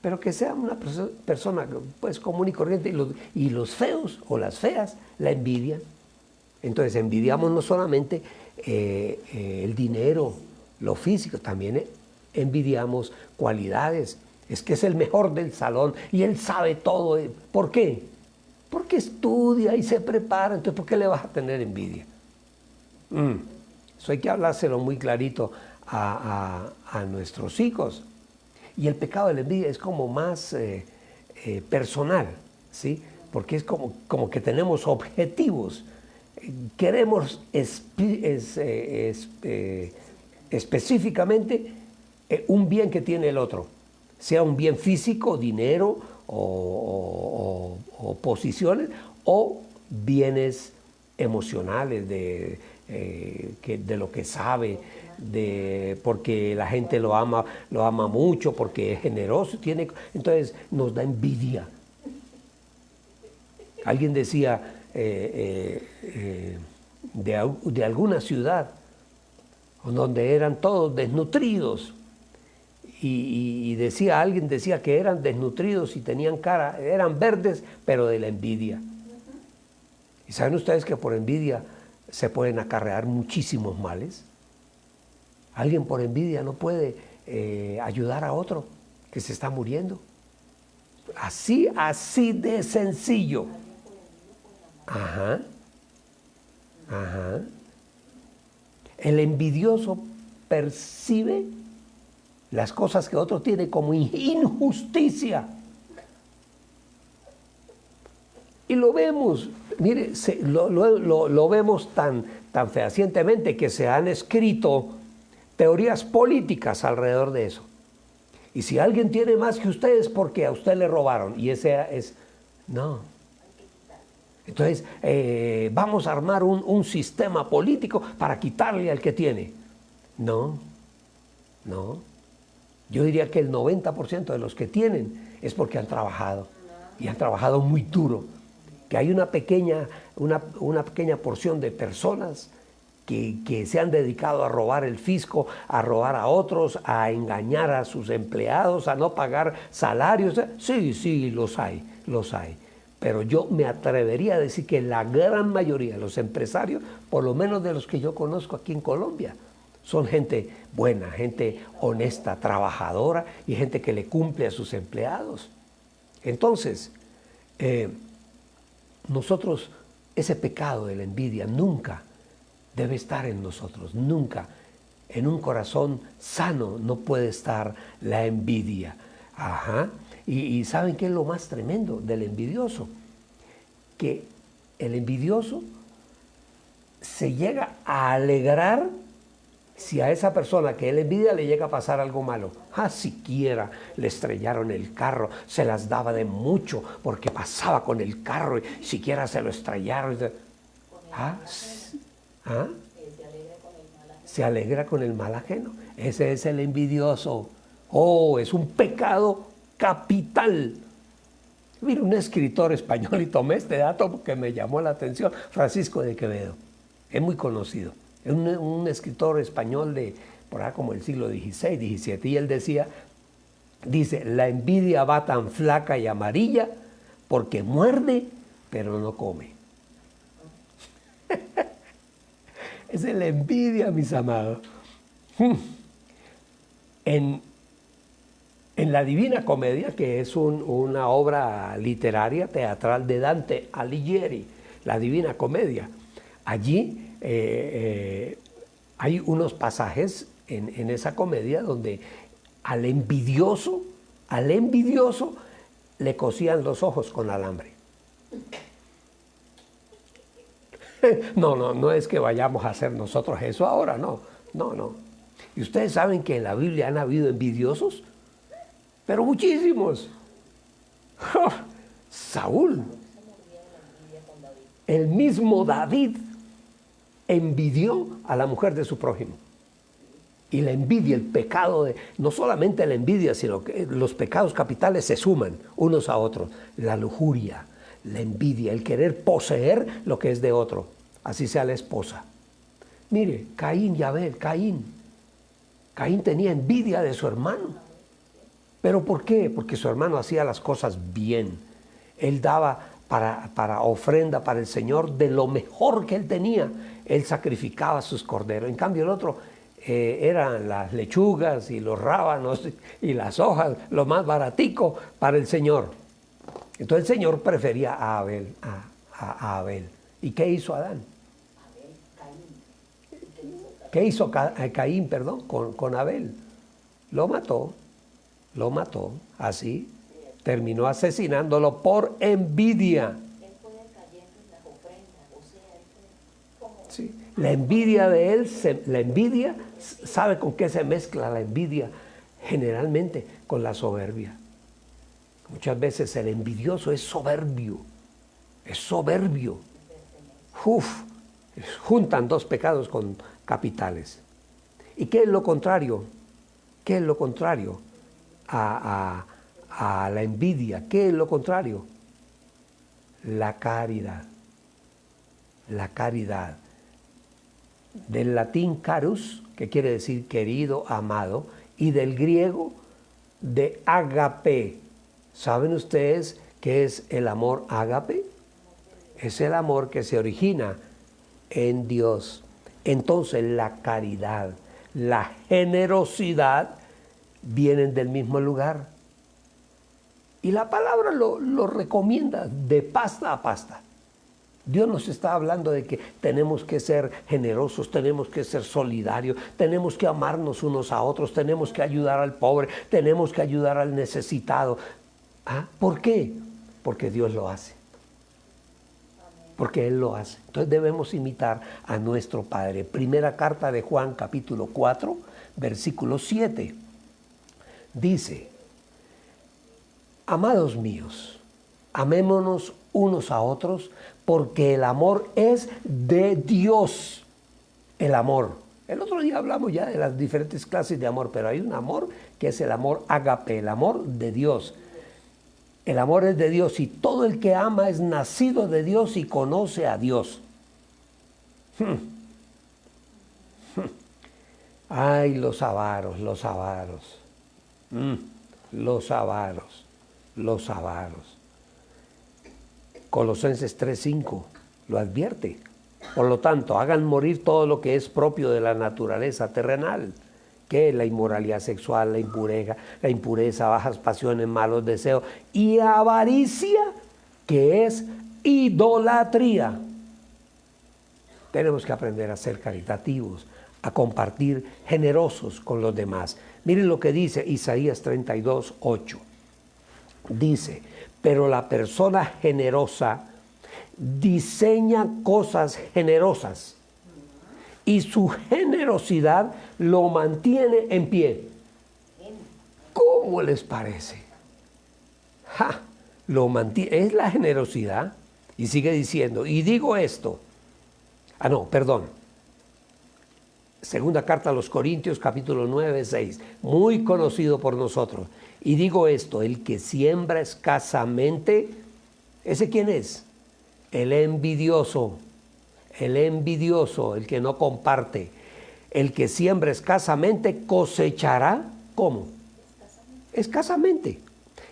Pero que sea una persona pues común y corriente, y los feos o las feas la envidian. Entonces envidiamos no solamente el dinero, lo físico, también envidiamos cualidades. Es que es el mejor del salón y él sabe todo. ¿Por qué? Porque estudia y se prepara. Entonces, ¿por qué le vas a tener envidia? Eso hay que hablárselo muy clarito a nuestros hijos. Y el pecado de la envidia es como más personal, ¿sí? Porque es como que tenemos objetivos. Queremos específicamente un bien que tiene el otro, sea un bien físico, dinero o posiciones, o bienes emocionales de lo que sabe, porque la gente lo ama mucho, porque es generoso, entonces nos da envidia. Alguien decía de alguna ciudad donde eran todos desnutridos, y alguien decía que eran desnutridos y tenían cara, eran verdes, pero de la envidia. ¿Y saben ustedes que por envidia se pueden acarrear muchísimos males? Alguien por envidia no puede ayudar a otro que se está muriendo. Así de sencillo. Ajá. El envidioso percibe las cosas que otro tiene como injusticia. Y lo vemos, mire, lo vemos tan fehacientemente que se han escrito teorías políticas alrededor de eso. Y si alguien tiene más que ustedes, porque a usted le robaron. Y ese es, no. Entonces, vamos a armar un sistema político para quitarle al que tiene. No, no. Yo diría que el 90% de los que tienen es porque han trabajado. Y han trabajado muy duro. Que hay una pequeña porción de personas que se han dedicado a robar el fisco, a robar a otros, a engañar a sus empleados, a no pagar salarios. Sí, los hay. Pero yo me atrevería a decir que la gran mayoría de los empresarios, por lo menos de los que yo conozco aquí en Colombia, son gente buena, gente honesta, trabajadora y gente que le cumple a sus empleados. Entonces, nosotros, ese pecado de la envidia nunca debe estar en nosotros, nunca. En un corazón sano no puede estar la envidia. Ajá. Y ¿saben qué es lo más tremendo del envidioso? Que el envidioso se llega a alegrar si a esa persona que él envidia le llega a pasar algo malo. Siquiera le estrellaron el carro, se las daba de mucho porque pasaba con el carro y siquiera se lo estrellaron. Se alegra con el mal ajeno. Ese es el envidioso. Es un pecado capital. Mira, un escritor español, y tomé este dato porque me llamó la atención, Francisco de Quevedo. Es muy conocido. Es un escritor español de por ahí como el siglo XVI, XVII. Y él dice, la envidia va tan flaca y amarilla porque muerde, pero no come. Esa es la envidia, mis amados. En la Divina Comedia, que es una obra literaria, teatral de Dante Alighieri, la Divina Comedia, allí hay unos pasajes en esa comedia donde al envidioso le cosían los ojos con alambre. No es que vayamos a hacer nosotros eso ahora, no. Y ustedes saben que en la Biblia han habido envidiosos, pero muchísimos. Saúl, el mismo David, envidió a la mujer de su prójimo. Y la envidia, el pecado, no solamente la envidia, sino que los pecados capitales se suman unos a otros. La lujuria, la envidia, el querer poseer lo que es de otro, así sea la esposa. Mire, Caín y Abel, Caín tenía envidia de su hermano. ¿Pero por qué? Porque su hermano hacía las cosas bien. Él daba para ofrenda para el Señor de lo mejor que él tenía. Él sacrificaba sus corderos. En cambio el otro eran las lechugas y los rábanos y las hojas, lo más baratico para el Señor. Entonces el Señor prefería a Abel. A Abel. ¿Y qué hizo Adán? ¿Qué hizo Caín, con Abel? Lo mató, así. Terminó asesinándolo por envidia. Sí. La envidia de él, ¿sabe con qué se mezcla la envidia? Generalmente con la soberbia. Muchas veces el envidioso es soberbio. Juntan dos pecados con capitales. ¿Y qué es lo contrario? ¿Qué es lo contrario a la envidia? ¿Qué es lo contrario? La caridad. La caridad. Del latín carus, que quiere decir querido, amado, y del griego de ágape. ¿Saben ustedes qué es el amor ágape? Es el amor que se origina en Dios. Entonces la caridad, la generosidad vienen del mismo lugar. Y la palabra lo recomienda de pasta a pasta. Dios nos está hablando de que tenemos que ser generosos, tenemos que ser solidarios, tenemos que amarnos unos a otros, tenemos que ayudar al pobre, tenemos que ayudar al necesitado. ¿Por qué? Porque Dios lo hace. Porque Él lo hace. Entonces debemos imitar a nuestro Padre. Primera carta de Juan, capítulo 4, versículo 7. Dice: amados míos, amémonos unos a otros, porque el amor es de Dios. El amor. El otro día hablamos ya de las diferentes clases de amor, pero hay un amor que es el amor ágape, el amor de Dios. El amor es de Dios, y todo el que ama es nacido de Dios y conoce a Dios. Ay, los avaros, los avaros. Los avaros, los avaros. Colosenses 3:5 lo advierte. Por lo tanto, hagan morir todo lo que es propio de la naturaleza terrenal, que es la inmoralidad sexual, la impureza, bajas pasiones, malos deseos y avaricia, que es idolatría. Tenemos que aprender a ser caritativos, a compartir, generosos con los demás. Miren lo que dice Isaías 32:8. Dice: pero la persona generosa diseña cosas generosas y su generosidad lo mantiene en pie. ¿Cómo les parece? Lo mantiene, es la generosidad. Y sigue diciendo, y digo esto. Segunda carta a los Corintios, capítulo 9:6, muy conocido por nosotros. Y digo esto: el que siembra escasamente, ¿ese quién es? El envidioso, el que no comparte. El que siembra escasamente cosechará, ¿cómo? Escasamente.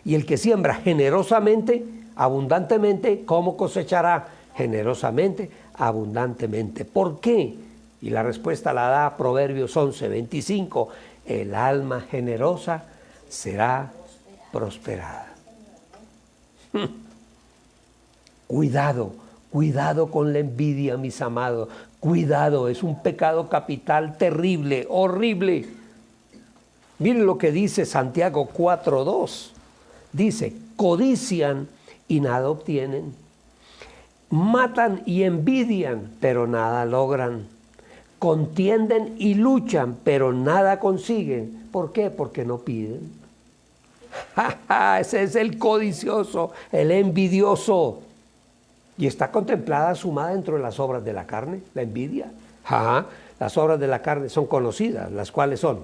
Y el que siembra generosamente, abundantemente, ¿cómo cosechará? Generosamente, abundantemente. ¿Por qué? Y la respuesta la da Proverbios 11:25. El alma generosa será prosperada. Cuidado con la envidia, mis amados. Cuidado, es un pecado capital terrible, horrible. Miren lo que dice Santiago 4:2. Dice: codician y nada obtienen. Matan y envidian, pero nada logran. Contienden y luchan, pero nada consiguen. ¿Por qué? Porque no piden. Ese es el codicioso, el envidioso. Y está contemplada, sumada dentro de las obras de la carne, la envidia. Las obras de la carne son conocidas, las cuales son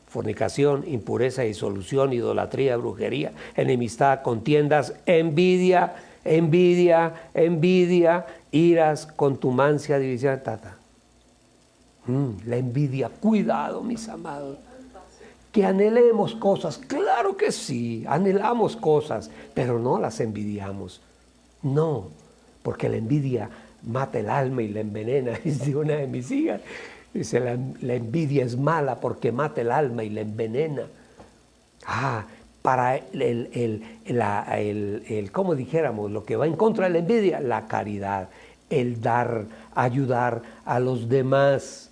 fornicación, impureza, disolución, idolatría, brujería, enemistad, contiendas, envidia, iras, contumacia, división, la envidia. Cuidado, mis amados. Que anhelemos cosas, claro que sí, anhelamos cosas, pero no las envidiamos. No, porque la envidia mata el alma y la envenena. Dice una de mis hijas, dice: la envidia es mala porque mata el alma y la envenena. Para como dijéramos, lo que va en contra de la envidia, la caridad, el dar, ayudar a los demás.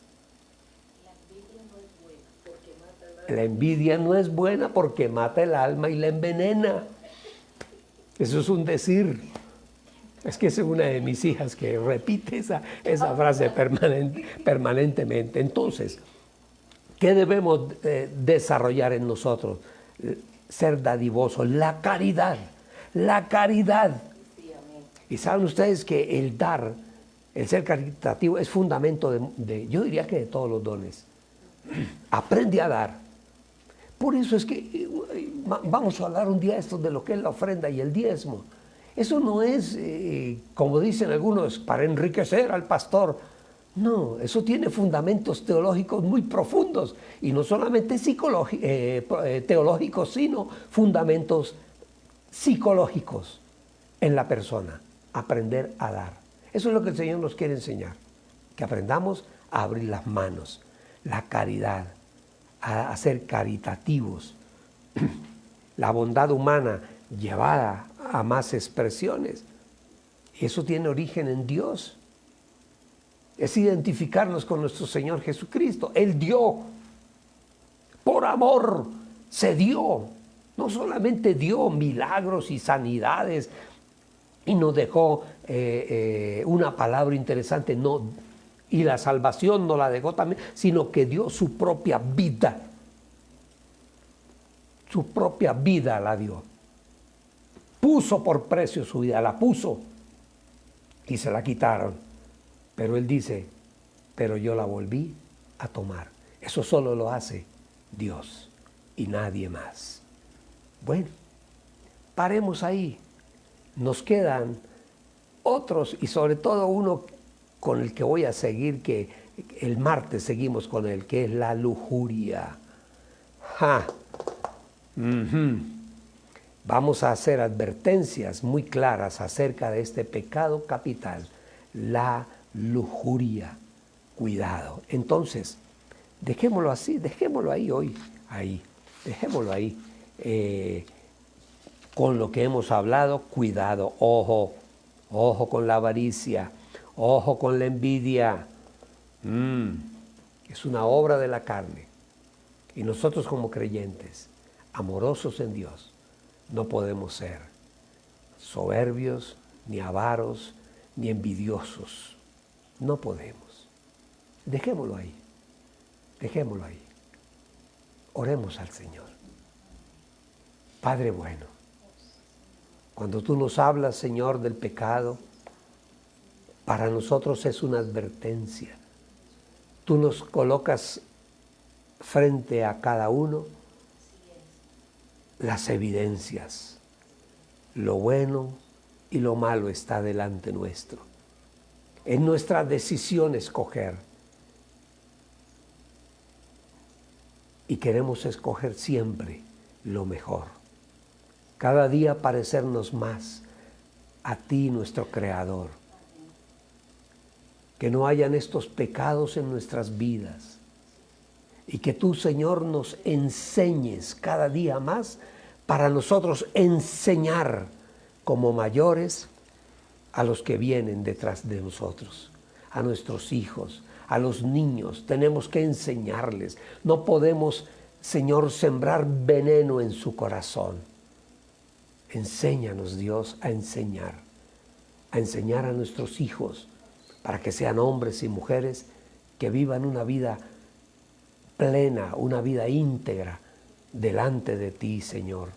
La envidia no es buena porque mata el alma y la envenena. Eso es un decir. Es que es una de mis hijas que repite esa frase permanentemente. Entonces, ¿qué debemos desarrollar en nosotros? Ser dadivosos, la caridad. Y saben ustedes que el dar, el ser caritativo, es fundamento yo diría que de todos los dones. Aprende a dar. Por eso es que vamos a hablar un día de lo que es la ofrenda y el diezmo. Eso no es, como dicen algunos, para enriquecer al pastor. No, eso tiene fundamentos teológicos muy profundos, y no solamente teológicos, sino fundamentos psicológicos en la persona. Aprender a dar. Eso es lo que el Señor nos quiere enseñar, que aprendamos a abrir las manos, la caridad, a ser caritativos, la bondad humana llevada a más expresiones. Eso tiene origen en Dios. Es identificarnos con nuestro Señor Jesucristo. Él dio, por amor, se dio. No solamente dio milagros y sanidades y nos dejó una palabra interesante, no, Y la salvación no la dejó también, sino que dio su propia vida. Su propia vida la dio. Puso por precio su vida, la puso y se la quitaron. Pero él dice, pero yo la volví a tomar. Eso solo lo hace Dios y nadie más. Bueno, paremos ahí. Nos quedan otros y sobre todo uno con el que voy a seguir, que el martes seguimos con él, que es la lujuria. Vamos a hacer advertencias muy claras acerca de este pecado capital, la lujuria. Cuidado. Entonces, dejémoslo así, dejémoslo ahí hoy, dejémoslo ahí. Con lo que hemos hablado, cuidado, ojo con la avaricia, ojo con la envidia. Es una obra de la carne. Y nosotros como creyentes, amorosos en Dios, no podemos ser soberbios, ni avaros, ni envidiosos. No podemos. Dejémoslo ahí. Dejémoslo ahí. Oremos al Señor. Padre bueno, cuando tú nos hablas, Señor, del pecado, para nosotros es una advertencia. Tú nos colocas frente a cada uno las evidencias. Lo bueno y lo malo está delante nuestro. Es nuestra decisión escoger. Y queremos escoger siempre lo mejor. Cada día parecernos más a ti, nuestro Creador. Que no hayan estos pecados en nuestras vidas. Y que tú, Señor, nos enseñes cada día más para nosotros enseñar como mayores a los que vienen detrás de nosotros, a nuestros hijos, a los niños. Tenemos que enseñarles. No podemos, Señor, sembrar veneno en su corazón. Enséñanos, Dios, a enseñar a nuestros hijos para que sean hombres y mujeres que vivan una vida plena, una vida íntegra delante de ti, Señor.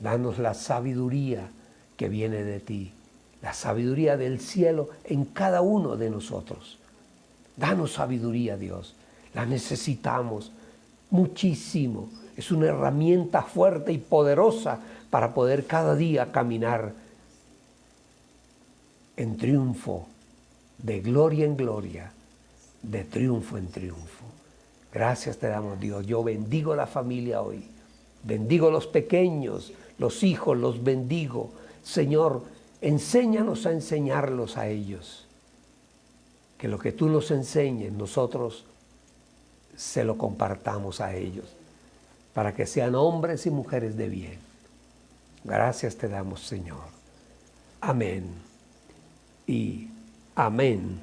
Danos la sabiduría que viene de ti, la sabiduría del cielo en cada uno de nosotros. Danos sabiduría, Dios. La necesitamos muchísimo. Es una herramienta fuerte y poderosa para poder cada día caminar en triunfo, de gloria en gloria, de triunfo en triunfo. Gracias te damos, Dios. Yo bendigo la familia hoy. Bendigo los pequeños, los hijos, los bendigo. Señor, enséñanos a enseñarlos a ellos. Que lo que tú nos enseñes, nosotros se lo compartamos a ellos, para que sean hombres y mujeres de bien. Gracias te damos, Señor. Amén. Y amén.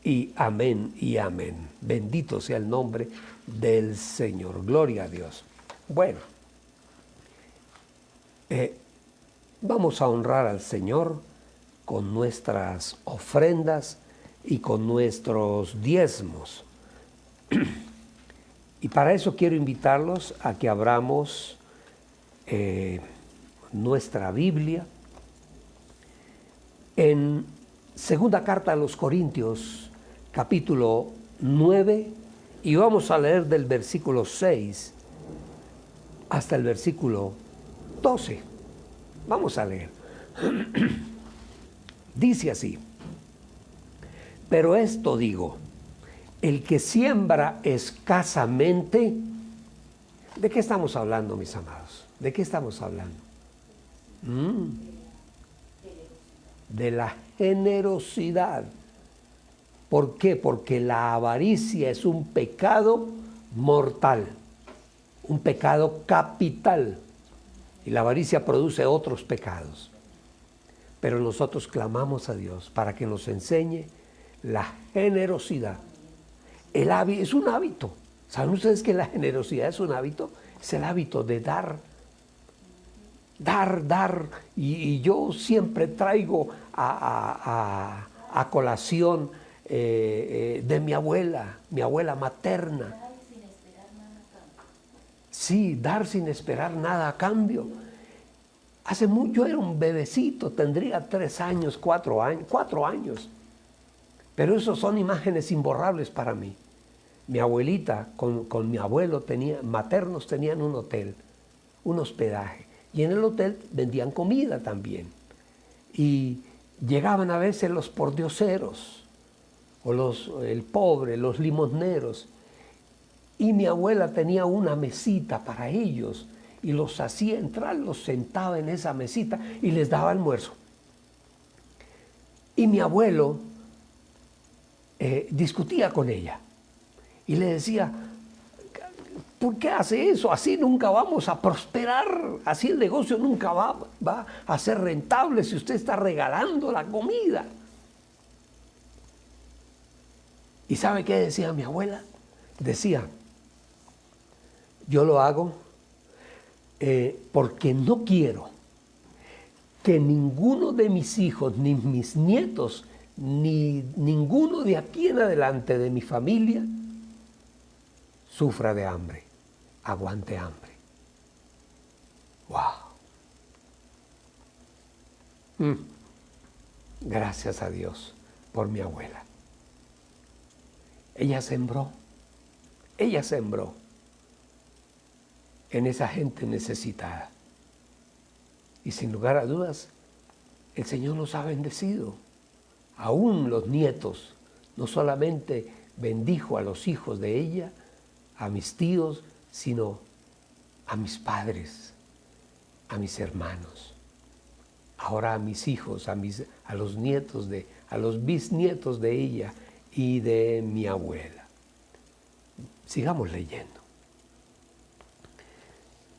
Y amén y amén. Bendito sea el nombre del Señor. Gloria a Dios. Bueno, vamos a honrar al Señor con nuestras ofrendas y con nuestros diezmos. Y para eso quiero invitarlos a que abramos nuestra Biblia en segunda carta a los Corintios, capítulo 9, y vamos a leer del versículo 6 hasta el versículo 12. Vamos a leer. Dice así: pero esto digo, el que siembra escasamente. ¿De qué estamos hablando, mis amados? ¿De qué estamos hablando? De la generosidad. ¿Por qué? Porque la avaricia es un pecado mortal, un pecado capital. Y la avaricia produce otros pecados. Pero nosotros clamamos a Dios para que nos enseñe la generosidad. El hábito es un hábito. ¿Saben ustedes que la generosidad es un hábito? Es el hábito de dar. Dar. Y yo siempre traigo a colación de mi abuela materna. Sí, dar sin esperar nada a cambio. Hace mucho, yo era un bebecito, tendría 3 años, 4 años. Pero esos son imágenes imborrables para mí. Mi abuelita con mi abuelo maternos tenían un hotel, un hospedaje. Y en el hotel vendían comida también. Y llegaban a veces los pordioseros, o el pobre, los limosneros. Y mi abuela tenía una mesita para ellos y los hacía entrar, los sentaba en esa mesita y les daba almuerzo. Y mi abuelo discutía con ella y le decía: ¿por qué hace eso? Así nunca vamos a prosperar, así el negocio nunca va a ser rentable si usted está regalando la comida. ¿Y sabe qué decía mi abuela? Decía: yo lo hago porque no quiero que ninguno de mis hijos, ni mis nietos, ni ninguno de aquí en adelante de mi familia sufra de hambre, aguante hambre. ¡Wow! Gracias a Dios por mi abuela. Ella sembró en esa gente necesitada. Y sin lugar a dudas, el Señor nos ha bendecido. Aún los nietos, no solamente bendijo a los hijos de ella, a mis tíos, sino a mis padres, a mis hermanos. Ahora a mis hijos, a los nietos a los bisnietos de ella y de mi abuela. Sigamos leyendo.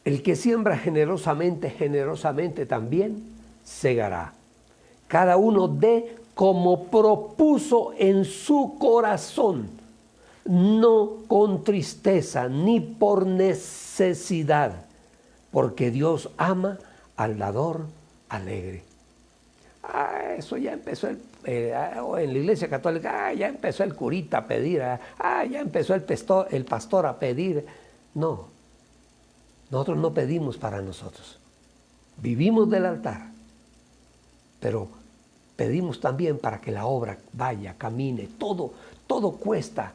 El que siembra generosamente, generosamente también segará. Cada uno dé como propuso en su corazón, no con tristeza ni por necesidad, porque Dios ama al dador alegre. Eso ya empezó en la Iglesia Católica, ya empezó el curita a pedir, ya empezó el pastor a pedir. No. Nosotros no pedimos para nosotros. Vivimos del altar, pero pedimos también para que la obra vaya, camine. Todo cuesta.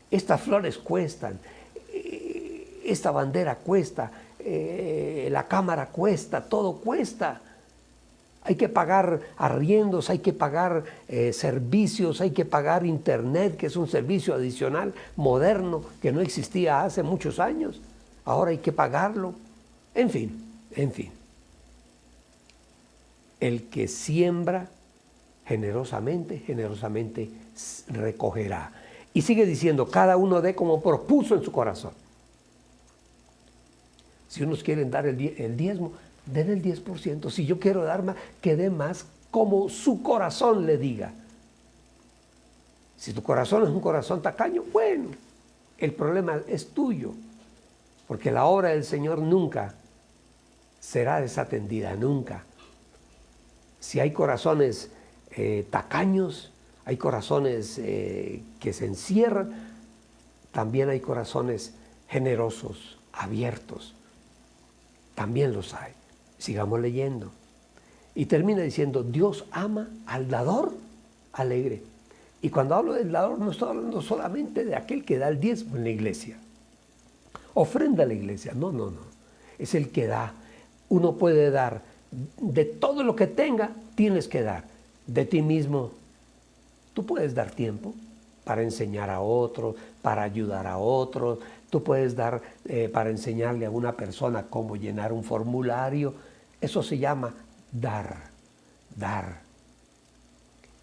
Estas flores cuestan, esta bandera cuesta, la cámara cuesta, todo cuesta. Hay que pagar arriendos, hay que pagar servicios, hay que pagar internet, que es un servicio adicional moderno que no existía hace muchos años. Ahora hay que pagarlo. En fin. El que siembra generosamente, generosamente recogerá. Y sigue diciendo: cada uno dé como propuso en su corazón. Si unos quieren dar el diezmo, den el 10%. Si yo quiero dar más, que dé más como su corazón le diga. Si tu corazón es un corazón tacaño, bueno, el problema es tuyo. Porque la obra del Señor nunca será desatendida, nunca. Si hay corazones tacaños, hay corazones que se encierran, también hay corazones generosos, abiertos. También los hay. Sigamos leyendo. Y termina diciendo: Dios ama al dador alegre. Y cuando hablo del dador, no estoy hablando solamente de aquel que da el diezmo en la iglesia. Ofrenda a la iglesia. No. Es el que da. Uno puede dar de todo lo que tenga, tienes que dar. De ti mismo, tú puedes dar tiempo para enseñar a otros, para ayudar a otros. Tú puedes dar para enseñarle a una persona cómo llenar un formulario. Eso se llama dar.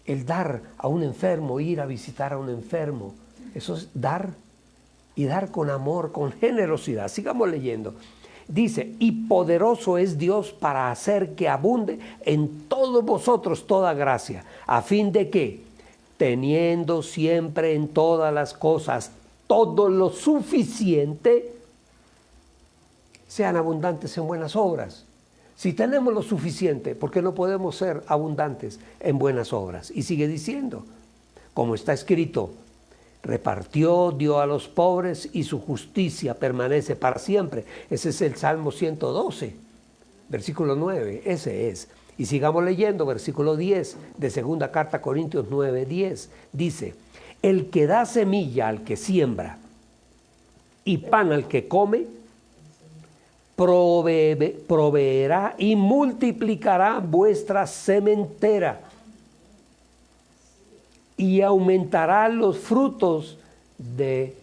El dar a un enfermo, ir a visitar a un enfermo, eso es dar. Y dar con amor, con generosidad. Sigamos leyendo. Dice: y poderoso es Dios para hacer que abunde en todos vosotros toda gracia, a fin de que, teniendo siempre en todas las cosas todo lo suficiente, sean abundantes en buenas obras. Si tenemos lo suficiente, ¿por qué no podemos ser abundantes en buenas obras? Y sigue diciendo: como está escrito, repartió, dio a los pobres y su justicia permanece para siempre. Ese es el Salmo 112, versículo 9, ese es. Y sigamos leyendo, versículo 10 de segunda carta a Corintios 9, 10, dice, el que da semilla al que siembra y pan al que come, proveerá y multiplicará vuestra sementera y aumentará los frutos de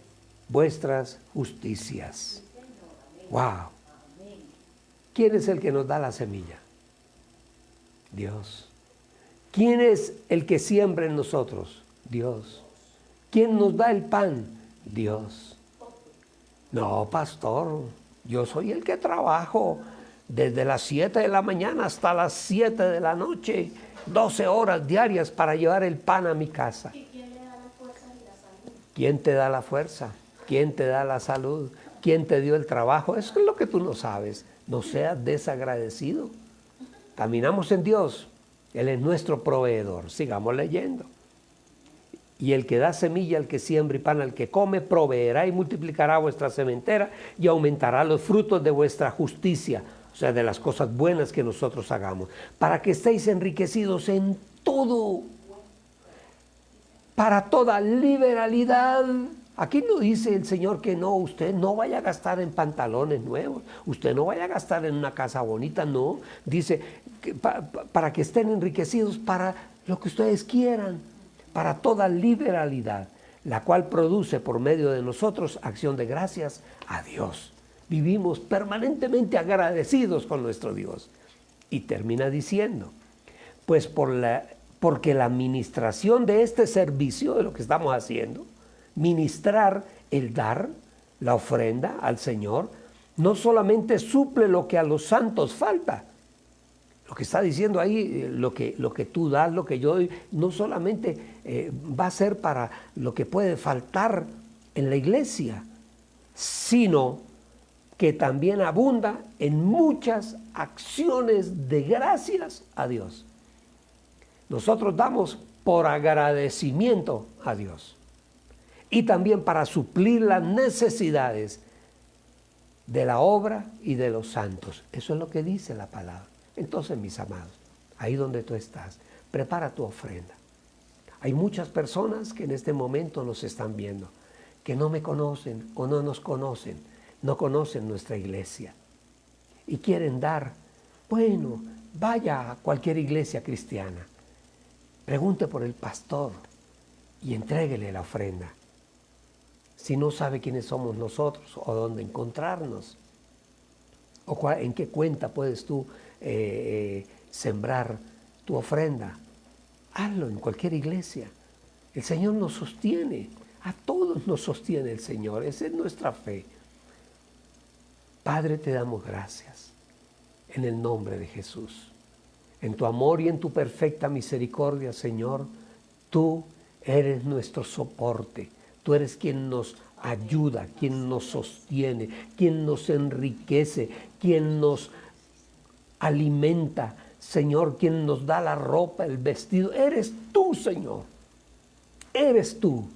vuestras justicias. ¡Wow! ¿Quién es el que nos da la semilla? Dios. ¿Quién es el que siembra en nosotros? Dios. ¿Quién nos da el pan? Dios. No, pastor, yo soy el que trabajo desde las 7 de la mañana hasta las 7 de la noche, 12 horas diarias para llevar el pan a mi casa. ¿Y quién le da la fuerza y la salud? ¿Quién te da la fuerza? ¿Quién te da la salud? ¿Quién te dio el trabajo? Eso es lo que tú no sabes. No seas desagradecido. Caminamos en Dios. Él es nuestro proveedor. Sigamos leyendo. Y el que da semilla al que siembra y pan al que come, proveerá y multiplicará vuestra sementera y aumentará los frutos de vuestra justicia, o sea, de las cosas buenas que nosotros hagamos, para que estéis enriquecidos en todo, para toda liberalidad. Aquí no dice el Señor que no, usted no vaya a gastar en pantalones nuevos, usted no vaya a gastar en una casa bonita, no. Dice que para que estén enriquecidos para lo que ustedes quieran, para toda liberalidad, la cual produce por medio de nosotros acción de gracias a Dios. Vivimos permanentemente agradecidos con nuestro Dios. Y termina diciendo, pues porque la administración de este servicio, de lo que estamos haciendo, ministrar el dar, la ofrenda al Señor, no solamente suple lo que a los santos falta. Lo que está diciendo ahí, lo que tú das, lo que yo doy, no solamente va a ser para lo que puede faltar en la iglesia, sino que también abunda en muchas acciones de gracias a Dios. Nosotros damos por agradecimiento a Dios y también para suplir las necesidades de la obra y de los santos. Eso es lo que dice la palabra. Entonces, mis amados, ahí donde tú estás, prepara tu ofrenda. Hay muchas personas que en este momento nos están viendo, que no me conocen o no nos conocen, no conocen nuestra iglesia y quieren dar. Bueno, vaya a cualquier iglesia cristiana, pregunte por el pastor y entréguele la ofrenda. Si no sabe quiénes somos nosotros o dónde encontrarnos, o en qué cuenta puedes tú sembrar tu ofrenda, hazlo en cualquier iglesia. El Señor nos sostiene, a todos nos sostiene el Señor, esa es nuestra fe. Padre, te damos gracias en el nombre de Jesús. En tu amor y en tu perfecta misericordia, Señor, tú eres nuestro soporte, tú eres quien nos ayuda, quien nos sostiene, quien nos enriquece, quien nos alimenta, Señor, quien nos da la ropa, el vestido. Eres tú, Señor. Eres tú.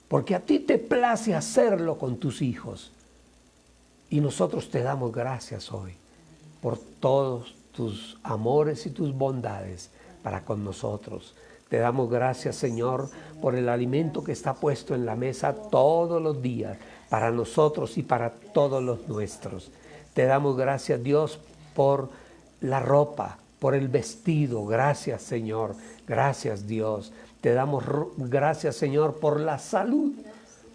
Porque a ti te place hacerlo con tus hijos. Y nosotros te damos gracias hoy por todos tus amores y tus bondades para con nosotros. Te damos gracias, Señor, por el alimento que está puesto en la mesa todos los días para nosotros y para todos los nuestros. Te damos gracias, Dios, por la ropa, por el vestido. Gracias, Señor. Gracias, Dios. Te damos gracias, Señor, por la salud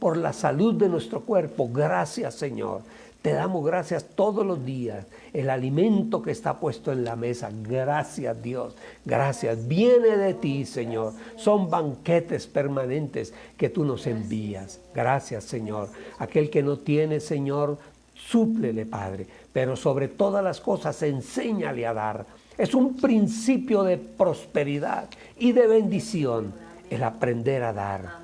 de nuestro cuerpo. Gracias, Señor. Te damos gracias todos los días. El alimento que está puesto en la mesa. Gracias, Dios. Gracias. Viene de ti, Señor. Son banquetes permanentes que tú nos envías. Gracias, Señor. Aquel que no tiene, Señor, súplele, Padre. Pero sobre todas las cosas, enséñale a dar. Es un principio de prosperidad y de bendición el aprender a dar.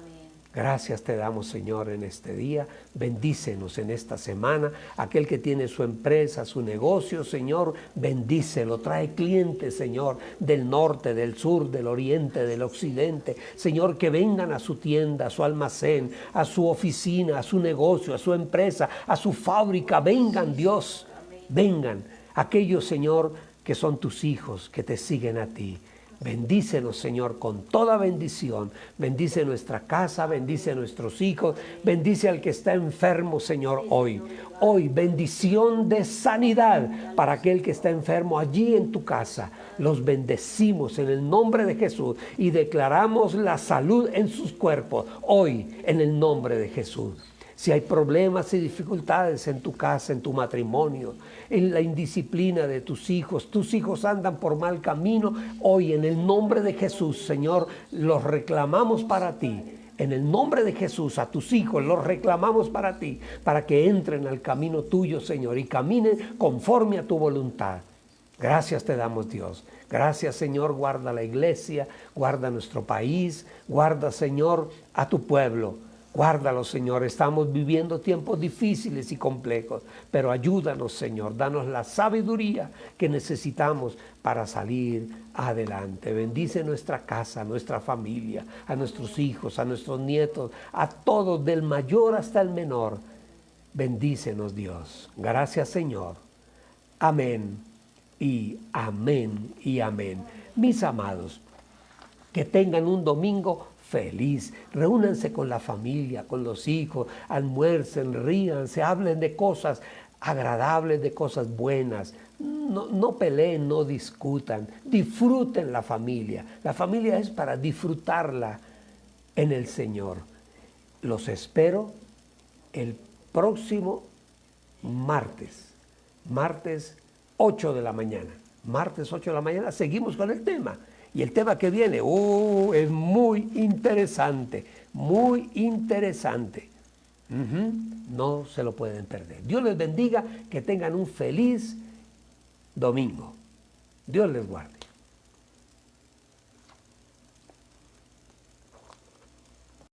Gracias te damos, Señor, en este día. Bendícenos en esta semana. Aquel que tiene su empresa, su negocio, Señor, bendícelo. Trae clientes, Señor, del norte, del sur, del oriente, del occidente. Señor, que vengan a su tienda, a su almacén, a su oficina, a su negocio, a su empresa, a su fábrica. Vengan, Dios, vengan. Aquellos, Señor, que son tus hijos, que te siguen a ti. Bendícenos, Señor, con toda bendición. Bendice nuestra casa, bendice a nuestros hijos, bendice al que está enfermo, Señor, hoy. Hoy, bendición de sanidad para aquel que está enfermo allí en tu casa. Los bendecimos en el nombre de Jesús y declaramos la salud en sus cuerpos hoy en el nombre de Jesús. Si hay problemas y dificultades en tu casa, en tu matrimonio, en la indisciplina de tus hijos andan por mal camino, hoy en el nombre de Jesús, Señor, los reclamamos para ti. En el nombre de Jesús, a tus hijos los reclamamos para ti, para que entren al camino tuyo, Señor, y caminen conforme a tu voluntad. Gracias te damos, Dios. Gracias, Señor, guarda la iglesia, guarda nuestro país, guarda, Señor, a tu pueblo. Guárdalo, Señor, estamos viviendo tiempos difíciles y complejos, pero ayúdanos, Señor, danos la sabiduría que necesitamos para salir adelante. Bendice nuestra casa, nuestra familia, a nuestros hijos, a nuestros nietos, a todos, del mayor hasta el menor. Bendícenos, Dios. Gracias, Señor. Amén y amén y amén. Mis amados, que tengan un domingo feliz. Reúnanse con la familia, con los hijos, almuercen, ríanse, hablen de cosas agradables, de cosas buenas. No peleen, no discutan, disfruten la familia. La familia es para disfrutarla en el Señor. Los espero el próximo martes 8 de la mañana. Martes 8 de la mañana seguimos con el tema. Y el tema que viene, es muy interesante, muy interesante. No se lo pueden perder. Dios les bendiga, que tengan un feliz domingo. Dios les guarde.